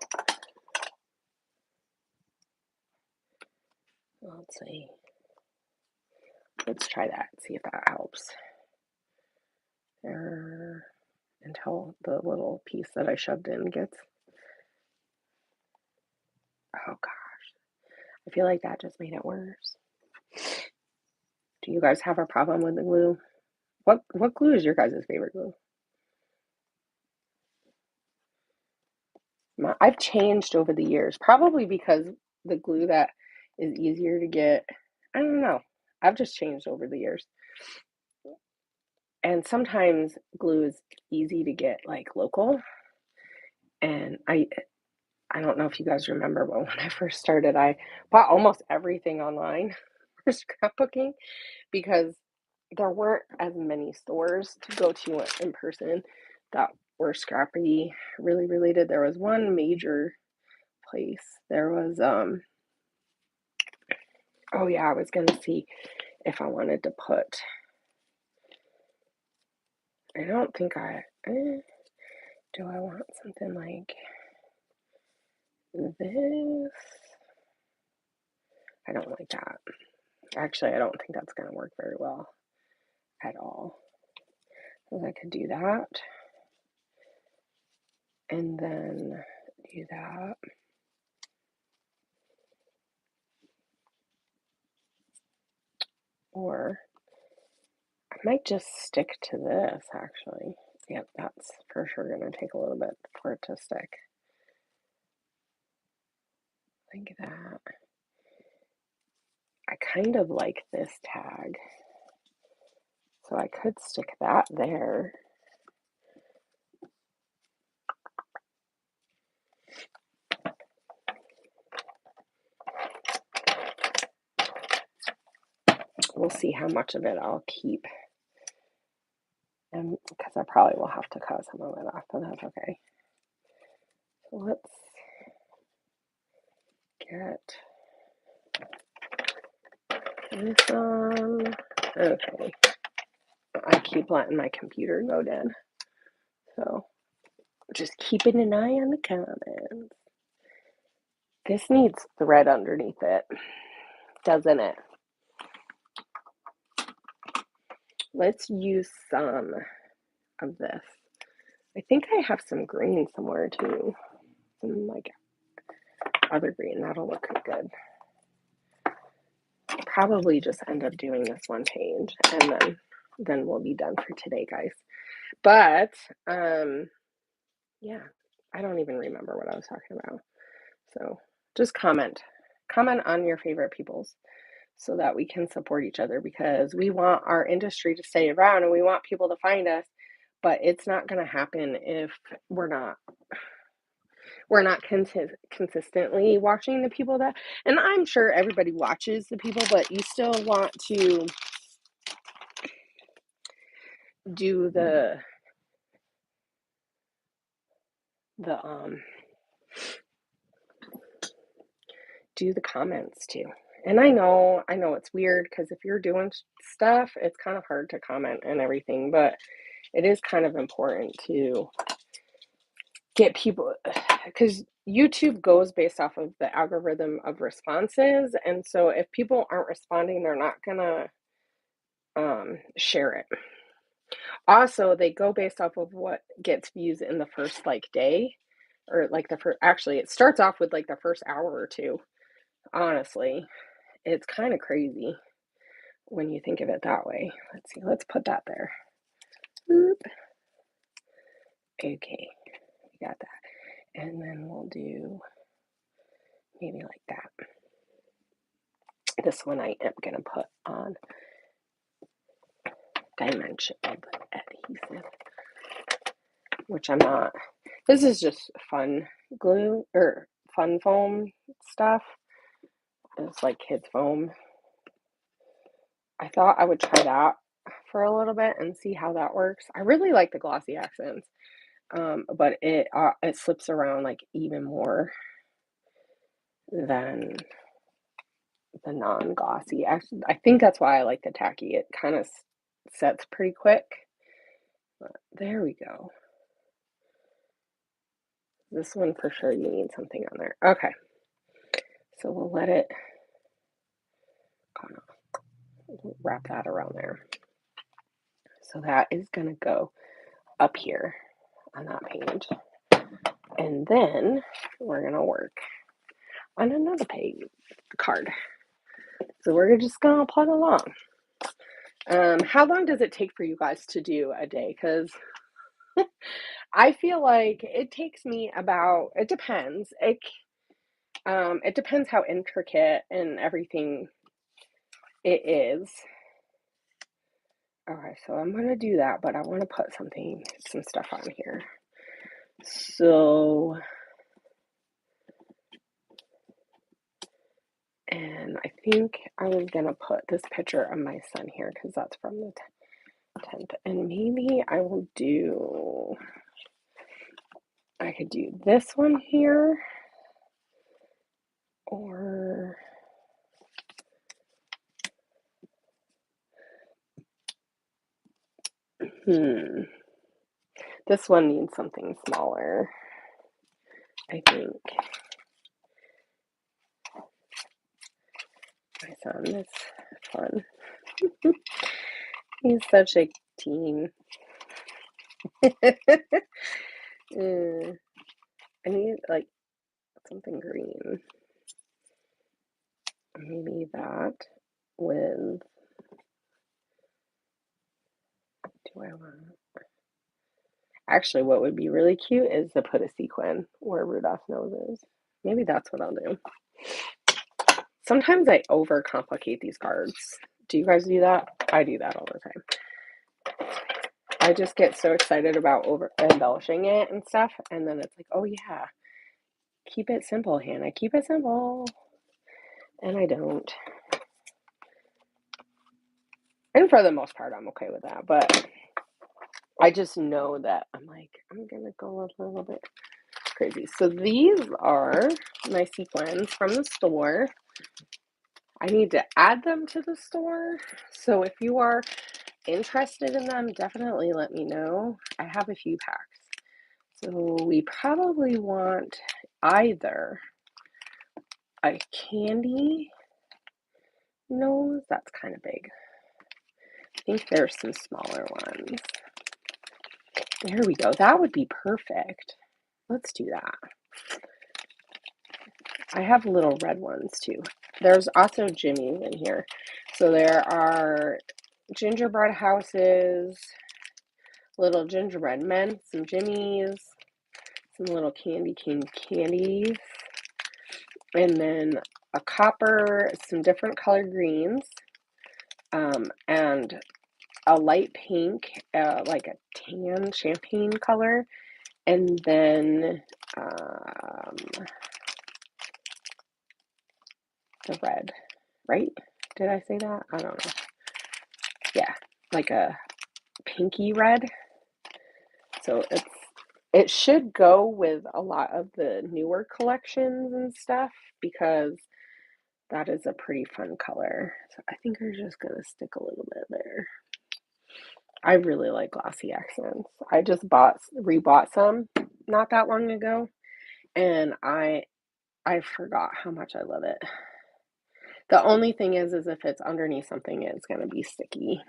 Let's see. Let's try that, see if that helps. Until the little piece that I shoved in gets. Oh gosh. I feel like that just made it worse. Do you guys have a problem with the glue? What glue is your guys' favorite glue? I've changed over the years, probably because the glue that is easier to get, I don't know. I've just changed over the years. And sometimes glue is easy to get like local. And I don't know if you guys remember, but when I first started, I bought almost everything online for scrapbooking because there weren't as many stores to go to in person that were scrappy really related. There was one major place. There was oh yeah, I was gonna see if I wanted to put, I don't think do I want something like this? I don't like that. Actually, I don't think that's gonna work very well at all. So I could do that and then do that. Or I might just stick to this actually. Yep, that's for sure gonna take a little bit for it to stick. Like that. I kind of like this tag. So I could stick that there. We'll see how much of it I'll keep. And because I probably will have to cut some of it off, but that's okay. So let's get this on. Okay. I keep letting my computer go dead. So just keeping an eye on the comments. This needs thread underneath it, doesn't it? Let's use some of this. I think I have some green somewhere too. Some like other green. That'll look good. Probably just end up doing this one page and then we'll be done for today, guys. But yeah, I don't even remember what I was talking about. So just comment on your favorite peoples so that we can support each other, because we want our industry to stay around and we want people to find us, but it's not going to happen if we're not consistently watching the people that, and I'm sure everybody watches the people, but you still want to do the do the comments too. And I know it's weird because if you're doing stuff, it's kind of hard to comment and everything, but it is kind of important to get people, because YouTube goes based off of the algorithm of responses. And so if people aren't responding, they're not gonna share it. Also, they go based off of what gets views in the first like day, or like the first, actually it starts off with like the first hour or two. Honestly, it's kind of crazy when you think of it that way. Let's see, let's put that there. Oop. Okay, we got that. And then we'll do maybe like that. This one I am going to put on dimension of adhesive, which I'm not. This is just fun glue or fun foam stuff. It's like kids foam. I thought I would try that for a little bit and see how that works. I really like the glossy accents, but it slips around like even more than the non-glossy. Actually, I think that's why I like the tacky. It kind of sets pretty quick. But there we go. This one for sure you need something on there. Okay. So we'll let it kind of wrap that around there. So that is going to go up here on that page. And then we're going to work on another page, card. So we're just going to plug along. How long does it take for you guys to do a day? Because I feel like it takes me about, it depends. It depends how intricate and everything it is. Okay, so I'm going to do that, but I want to put some stuff on here. So, and I think I was going to put this picture of my son here because that's from the 10th. And maybe I could do this one here, or this one needs something smaller, I think. My son is fun. He's such a teen. I need like something green. Maybe that with, do I want, actually what would be really cute is to put a sequin where Rudolph's nose is. Maybe that's what I'll do. Sometimes I overcomplicate these cards. Do you guys do that? I do that all the time. I just get so excited about over embellishing it and stuff, and then it's like, oh yeah, keep it simple, Hannah. Keep it simple. And I don't. And for the most part, I'm okay with that. But I just know that I'm like, I'm going to go a little bit crazy. So these are my sequins from the store. I need to add them to the store. So if you are interested in them, definitely let me know. I have a few packs. So we probably want either a candy nose, that's kind of big. I think there's some smaller ones. There we go. That would be perfect. Let's do that. I have little red ones too. There's also Jimmy's in here. So there are gingerbread houses, little gingerbread men, some Jimmy's, some little candy cane candies, and then a copper, some different colored greens, and a light pink, like a tan champagne color, and then the red, right? Did I say that? I don't know. Yeah, like a pinky red. So it should go with a lot of the newer collections and stuff because that is a pretty fun color. So I think we're just gonna stick a little bit there. I really like glossy accents. I just rebought some not that long ago, and I forgot how much I love it. The only thing is if it's underneath something, it's gonna be sticky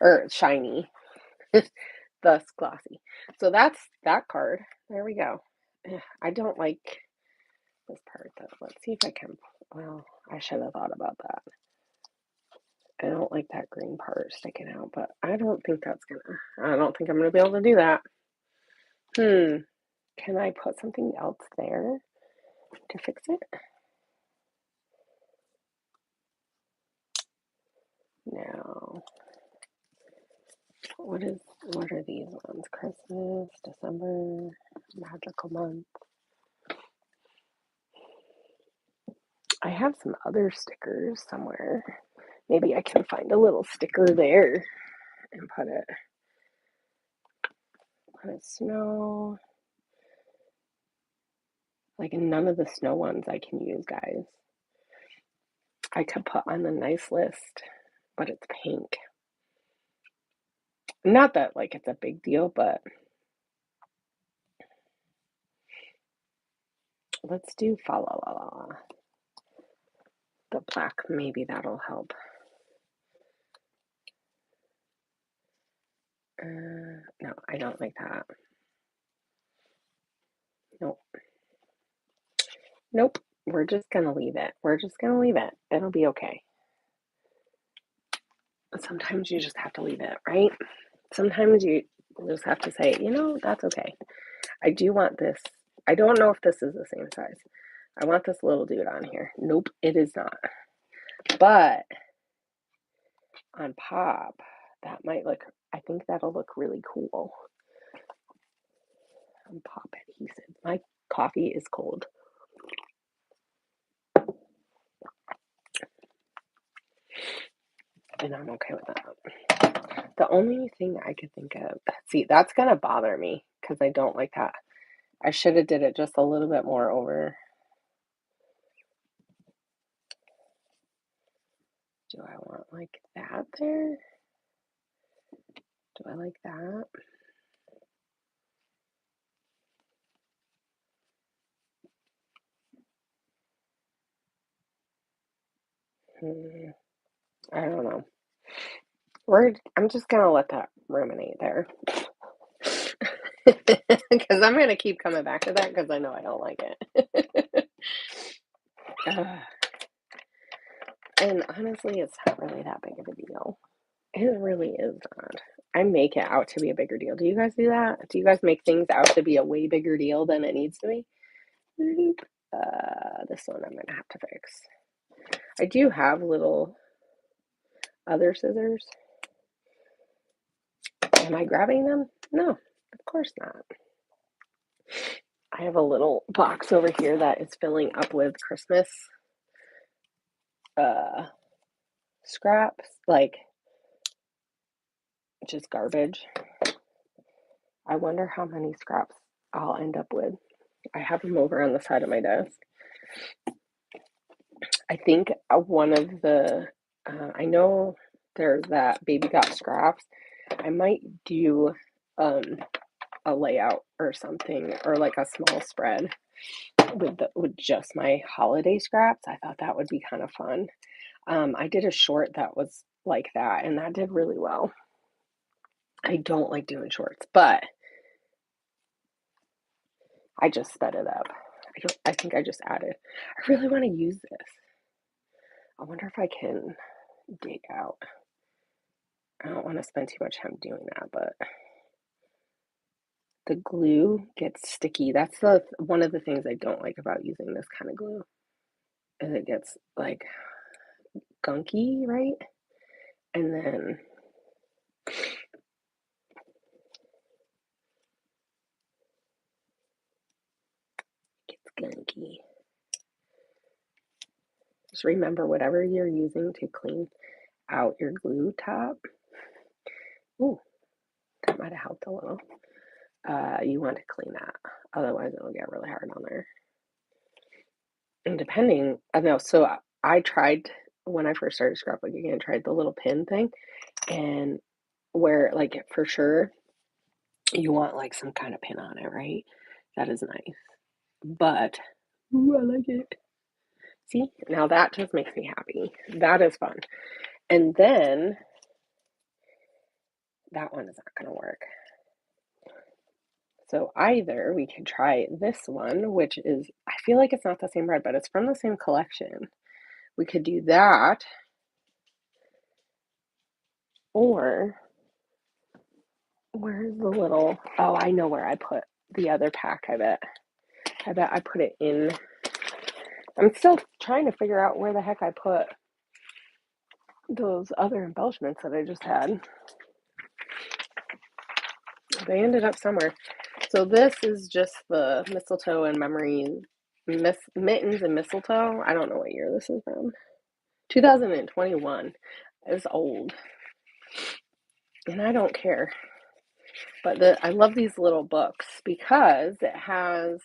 or shiny, thus glossy. So that's that card. There we go. I don't like this part though. Let's see if I can. Well, I should have thought about that. I don't like that green part sticking out, but I don't think I'm gonna be able to do that. Can I put something else there to fix it? No. What are these ones? Christmas, December, magical month. I have some other stickers somewhere. Maybe I can find a little sticker there and put it snow. Like none of the snow ones I can use, guys. I could put on the nice list, but it's pink. Not that like it's a big deal, but let's do fa la la la. The black, maybe that'll help. No, I don't like that. Nope. Nope. We're just gonna leave it. It'll be okay. Sometimes you just have to leave it, right? Sometimes you just have to say, that's okay. I do want this. I don't know if this is the same size. I want this little dude on here. Nope, it is not. But on pop, that might look, I think that'll look really cool. On pop adhesive. My coffee is cold. And I'm okay with that. The only thing I could think of, see, that's gonna bother me because I don't like that. I should have did it just a little bit more over. Do I want like that there? Do I like that? I don't know. I'm just gonna let that ruminate there. Because I'm gonna keep coming back to that because I know I don't like it. And honestly, it's not really that big of a deal. It really is not. I make it out to be a bigger deal. Do you guys do that? Do you guys make things out to be a way bigger deal than it needs to be? This one I'm gonna have to fix. I do have little other scissors. Am I grabbing them? No, of course not. I have a little box over here that is filling up with Christmas scraps, like just garbage. I wonder how many scraps I'll end up with. I have them over on the side of my desk. I think one of the, I know there's that Baby Got Scraps. I might do a layout or something, or like a small spread with just my holiday scraps. I thought that would be kind of fun. I did a short that was like that, and that did really well. I don't like doing shorts, but I just sped it up. I think I just added. I really want to use this. I wonder if I can dig out. I don't want to spend too much time doing that, but the glue gets sticky. That's one of the things I don't like about using this kind of glue. And it gets like gunky, right? And then it gets gunky. Just remember, whatever you're using to clean out your glue top, ooh, that might have helped a little. You want to clean that, otherwise it'll get really hard on there. And depending, I know, so I tried, when I first started scrapbooking, I tried the little pin thing, and where, like, for sure, you want like some kind of pin on it, right? That is nice. But, ooh, I like it. See, now that just makes me happy. That is fun. And then that one is not going to work. So either we can try this one, which is, I feel like it's not the same red, but it's from the same collection. We could do that, or where's the little, oh, I know where I put the other pack, I bet. I bet I put it in, I'm still trying to figure out where the heck I put those other embellishments that I just had. They ended up somewhere. So this is just the mistletoe and memories, mittens and mistletoe. I don't know what year this is from. 2021. It's old. And I don't care. But I love these little books because it has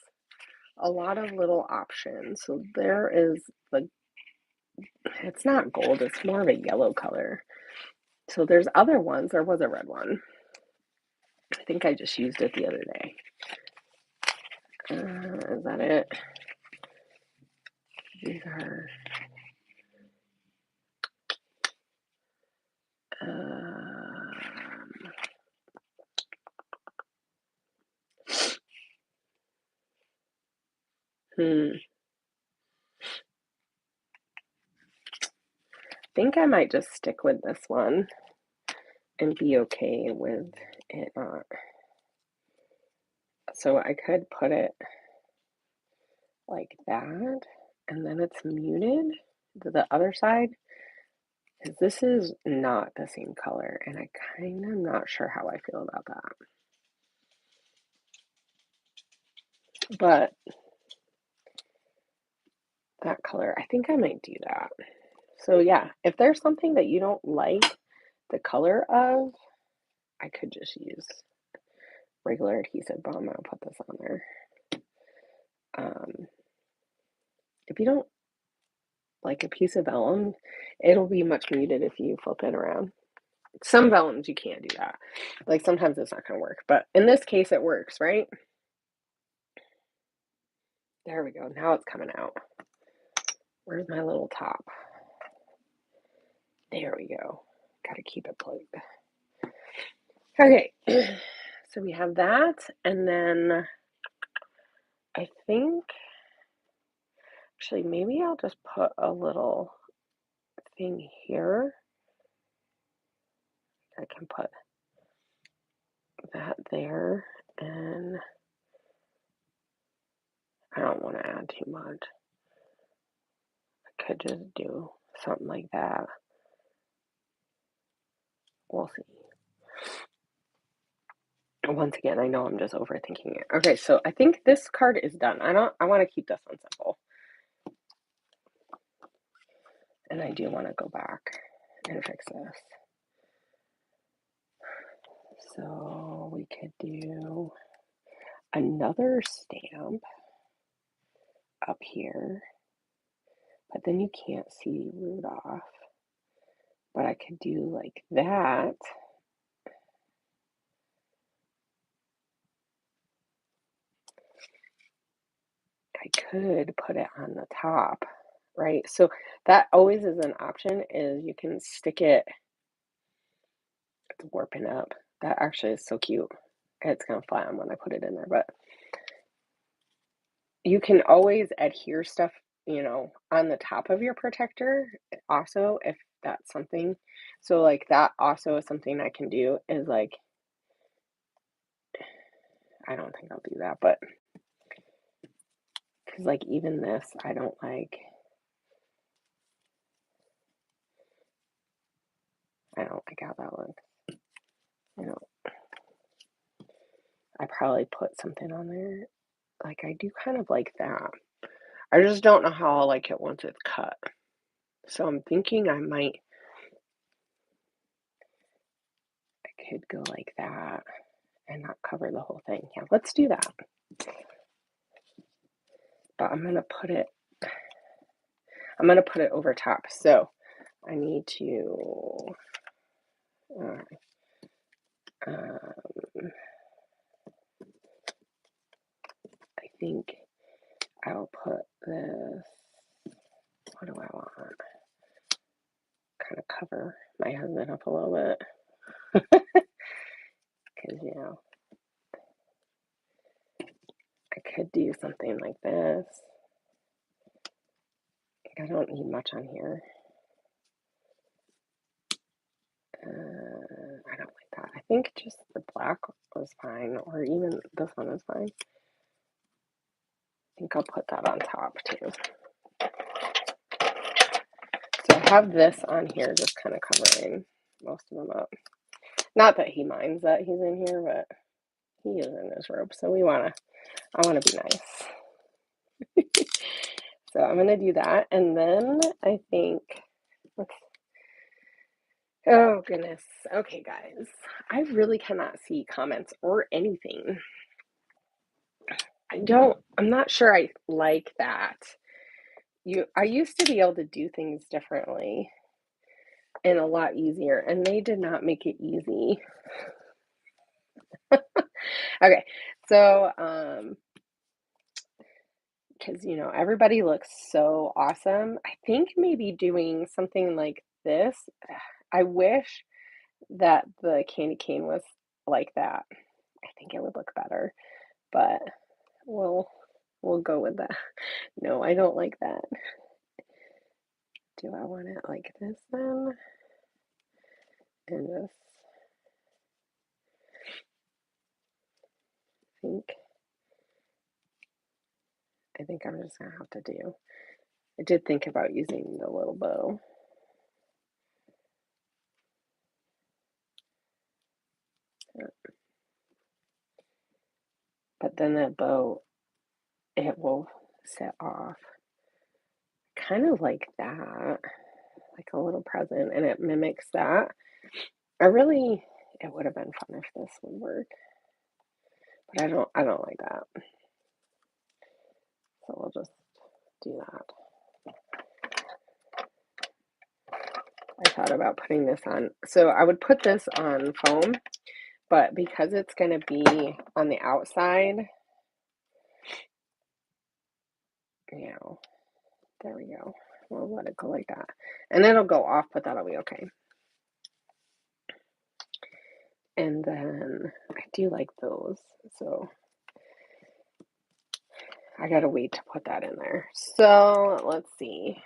a lot of little options. So there is it's not gold, it's more of a yellow color. So there's other ones. There was a red one. I think I just used it the other day. Is that it? These are I think I might just stick with this one and be okay with it not. So I could put it like that, and then it's muted to the other side, because this is not the same color, and I kind of not sure how I feel about that. But that color, I think I might do that. So yeah, if there's something that you don't like the color of, I could just use regular adhesive, but I'm gonna put this on there. If you don't like a piece of vellum, it'll be much muted if you flip it around. Some vellums you can't do that. Like sometimes it's not gonna work, but in this case it works, right? There we go. Now it's coming out. Where's my little top? There we go. Gotta keep it plugged. Okay, so we have that, and then I think, actually, maybe I'll just put a little thing here. I can put that there, and I don't want to add too much. I could just do something like that. We'll see. Once again, I know I'm just overthinking it. Okay, so I think this card is done. I want to keep this one simple. And I do want to go back and fix this. So we could do another stamp up here, but then you can't see Rudolph. but I could do like that. I could put it on the top, right? So that always is an option, is you can stick it, it's warping up. That actually is so cute. It's gonna fly on when I put it in there, but you can always adhere stuff, on the top of your protector also, if that's something. So like that also is something I can do, is like, I don't think I'll do that, but because like even this, I don't like how that looks. You know, I probably put something on there. Like I do kind of like that. I just don't know how I'll like it once it's cut. So I'm thinking I could go like that and not cover the whole thing. Yeah, let's do that. But I'm gonna put it over top. So I need to I think I'll put this, what do I want? Kind of cover my husband up a little bit. Because, I could do something like this. I don't need much on here. I don't like that. I think just the black was fine, or even this one is fine. I think I'll put that on top too. So I have this on here just kind of covering most of them up. Not that he minds that he's in here, but he is in his robe, so I want to be nice. So I'm going to do that, and then I think, oh goodness. Okay, guys, I really cannot see comments or anything. I'm not sure I like that. I used to be able to do things differently and a lot easier, and they did not make it easy. Okay, so, because, everybody looks so awesome. I think maybe doing something like this, I wish that the candy cane was like that. I think it would look better, but we'll go with that. No, I don't like that. Do I want it like this then? And just I think I'm just gonna have to do. I did think about using the little bow. But then that bow, it will set off kind of like that, like a little present, and it mimics that. It would have been fun if this would work, but I don't like that. So we'll just do that. I thought about putting this on. So I would put this on foam, but because it's going to be on the outside, there we go. We'll let it go like that. And it'll go off, but that'll be okay. And then I do like those, so I gotta wait to put that in there. So let's see.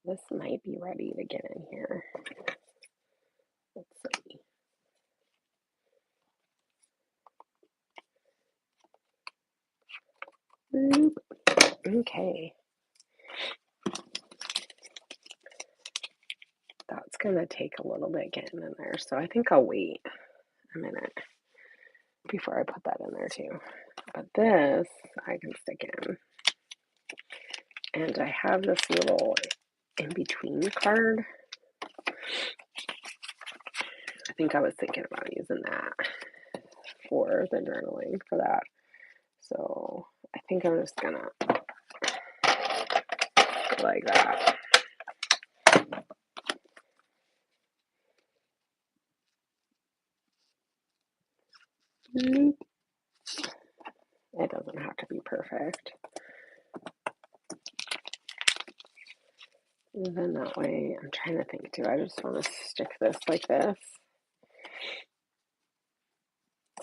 This might be ready to get in here. Let's see. Boop. Okay. That's gonna take a little bit getting in there, so I think I'll wait a minute before I put that in there too. But this I can stick in. And I have this little in-between card. I think I was thinking about using that for the journaling for that. So I think I'm just gonna go like that. It doesn't have to be perfect. And then that way, I'm trying to think too. I just want to stick this like this.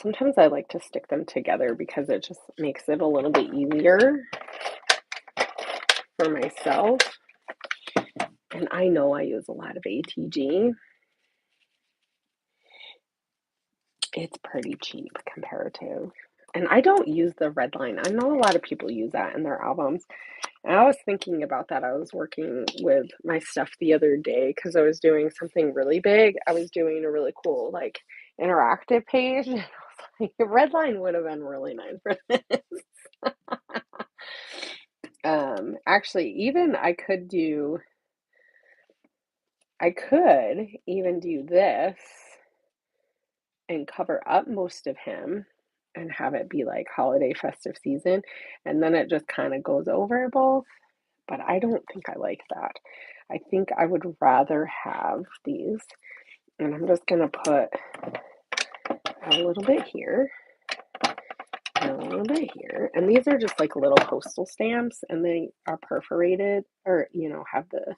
Sometimes I like to stick them together because it just makes it a little bit easier for myself. And I know I use a lot of ATG. It's pretty cheap comparative. And I don't use the red line. I know a lot of people use that in their albums. And I was thinking about that. I was working with my stuff the other day because I was doing something really big. I was doing a really cool, like, interactive page. And I was like, the red line would have been really nice for this. Actually, even I could even do this and cover up most of him and have it be like holiday festive season, and then it just kind of goes over both. But I don't think I like that. I think I would rather have these, and I'm just gonna put a little bit here and a little bit here. And these are just like little postal stamps, and they are perforated, or have the,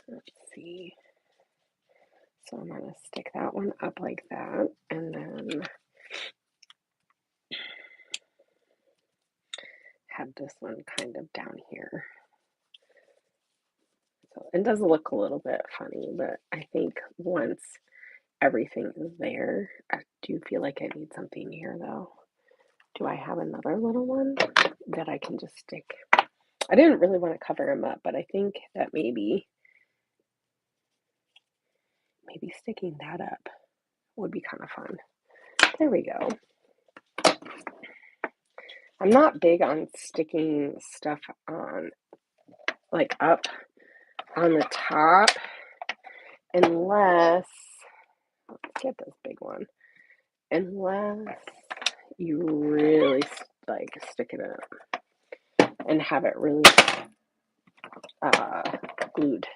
let's see. So I'm gonna stick that one up like that, and then have this one kind of down here. So it does look a little bit funny, but I think once everything is there, I do feel like I need something here though. Do I have another little one that I can just stick? I didn't really want to cover him up, but I think that maybe sticking that up would be kind of fun. There we go. I'm not big on sticking stuff on, like, up on the top, unless, let's get this big one, unless you really like stick it up and have it really glued,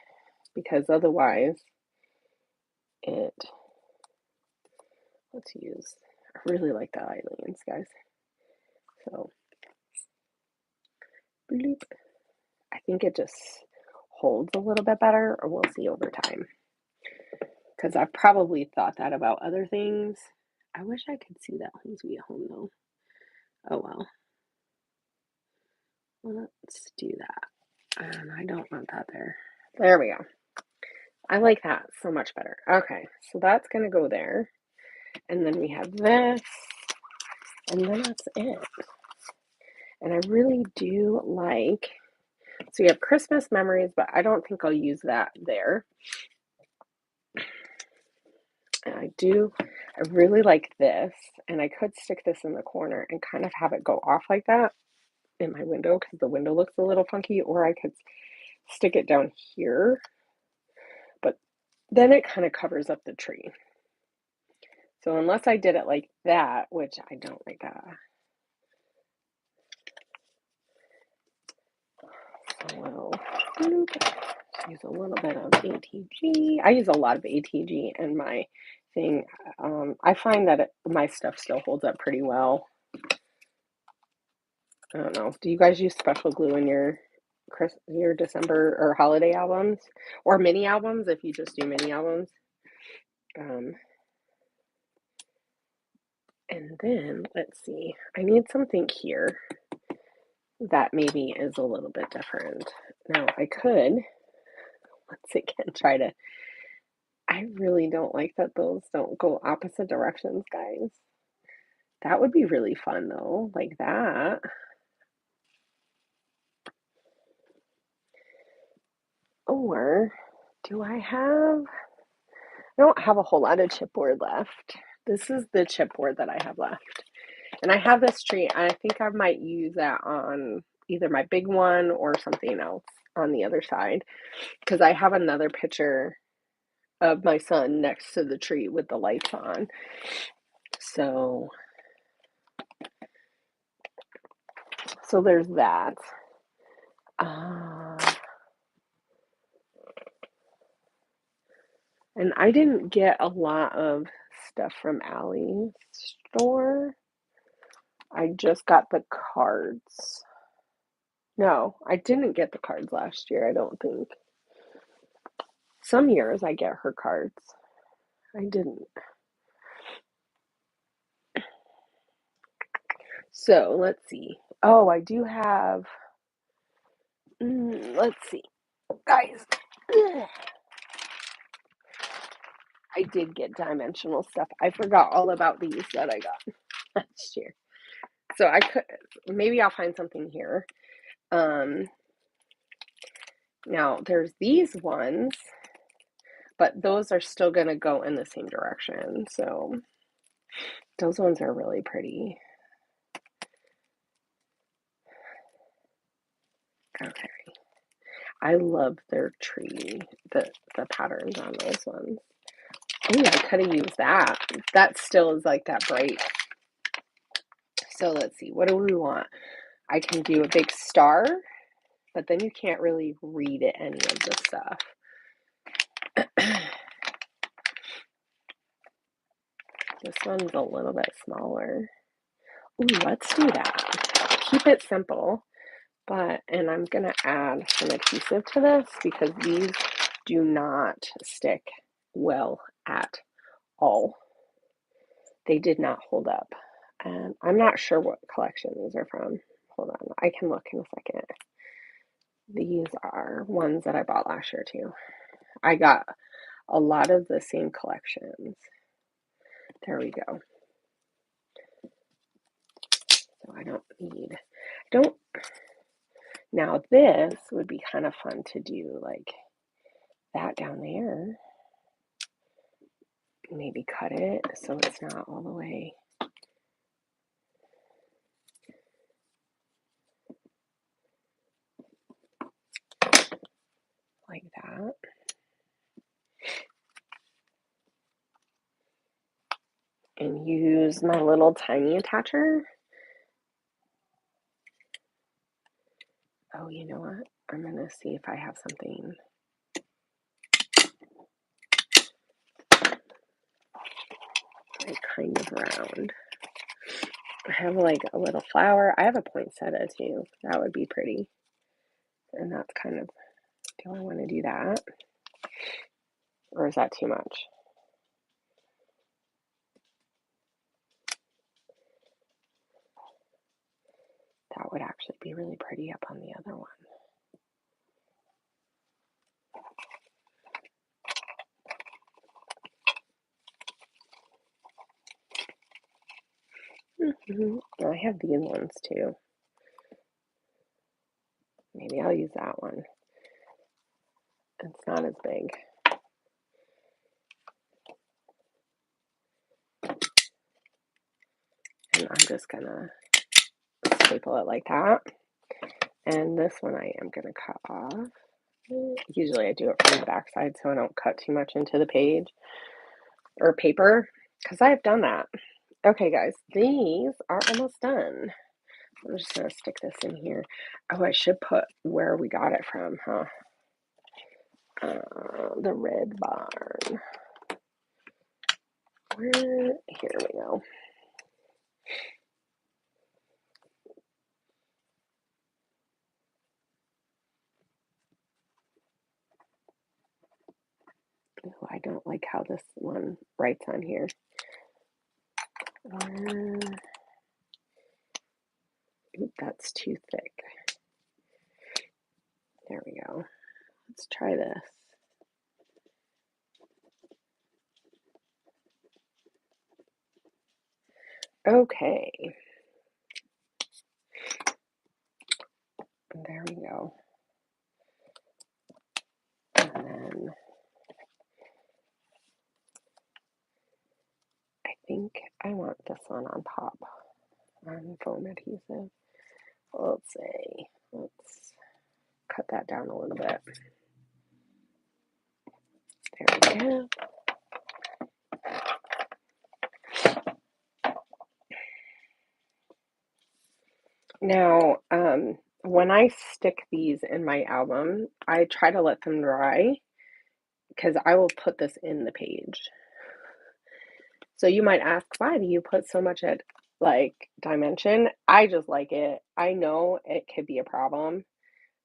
because otherwise let's use, I really like the eyelines, guys. So bloop. I think it just holds a little bit better, or we'll see over time, because I've probably thought that about other things. I wish I could see that Home Sweet Home though. Oh well. Let's do that. And I don't want that there. There we go. I like that so much better. Okay, so that's gonna go there. And then we have this, and then that's it. And I really do like, so we have Christmas memories, but I don't think I'll use that there. And I really like this, and I could stick this in the corner and kind of have it go off like that in my window, because the window looks a little funky, or I could stick it down here, but then it kind of covers up the tree. So unless I did it like that, which I don't like that. So we'll use a little bit of ATG. I use a lot of ATG in my thing. I find that my stuff still holds up pretty well. I don't know. Do you guys use special glue in your December or holiday albums, or mini albums if you just do mini albums? And then let's see. I need something here that maybe is a little bit different. Now I could, once again, try to, I really don't like that those don't go opposite directions, guys. That would be really fun though, like that. Or do I don't have a whole lot of chipboard left. This is the chipboard that I have left. And I have this tree, and I think I might use that on either my big one or something else on the other side, because I have another picture of my son next to the tree with the lights on. So there's that. And I didn't get a lot of stuff from Allie's store. I just got the cards. No, I didn't get the cards last year, I don't think. Some years I get her cards. I didn't. So let's see. Oh, I do have. Let's see, guys. I did get dimensional stuff. I forgot all about these that I got last year. So I could, maybe I'll find something here. Now there's these ones, but those are still going to go in the same direction. So those ones are really pretty. Okay. I love their tree, the patterns on those ones. Oh, I could have used that. That still is like that bright. So let's see, what do we want? I can do a big star, but then you can't really read it, any of the stuff. This one's a little bit smaller. Ooh, let's do that. Keep it simple, and I'm gonna add some adhesive to this because these do not stick well at all. They did not hold up. And I'm not sure what collection these are from. Hold on, I can look in a second. These are ones that I bought last year too. I got a lot of the same collections. There we go. So I don't, now this would be kind of fun to do, like that down there. Maybe cut it so it's not all the way. Like that. And use my little tiny attacher. Oh, you know what? I'm going to see if I have something. Like kind of round. I have like a little flower. I have a poinsettia too. That would be pretty. And that's kind of, do I want to do that? Or is that too much? That would actually be really pretty up on the other one. I have these ones too. Maybe I'll use that one. It's not as big. And I'm just gonna staple it like that. And this one I am gonna cut off. Usually I do it from the back side so I don't cut too much into the page or paper, because I've done that. Okay guys, these are almost done. I'm just gonna stick this in here. Oh, I should put where we got it from, huh? The Red Barn. Here we go. Oh, I don't like how this one writes on here. Oop, that's too thick. There we go. Let's try this. Okay. There we go. And then I think I want this one on top on foam adhesive. Let's see. Let's cut that down a little bit. There we go. Now, when I stick these in my album, I try to let them dry because I will put this in the page. So you might ask, why do you put so much at like dimension? I just like it. I know it could be a problem,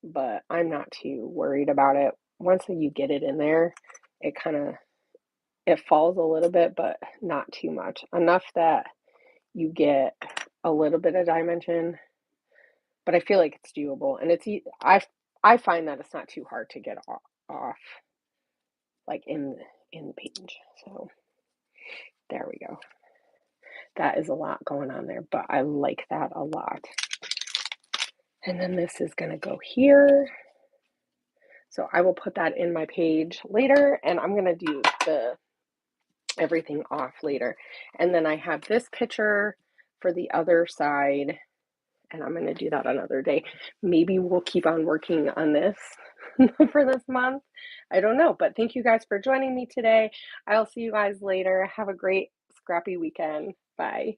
but I'm not too worried about it. Once you get it in there, it kind of it falls a little bit, but not too much. Enough that you get a little bit of dimension, but I feel like it's doable, and I find that it's not too hard to get off like in the page. So there we go. That is a lot going on there, but I like that a lot. And then this is going to go here. So I will put that in my page later, and I'm going to do the everything off later. And then I have this picture for the other side, and I'm going to do that another day. Maybe we'll keep on working on this for this month. I don't know, but thank you guys for joining me today. I'll see you guys later. Have a great scrappy weekend. Bye.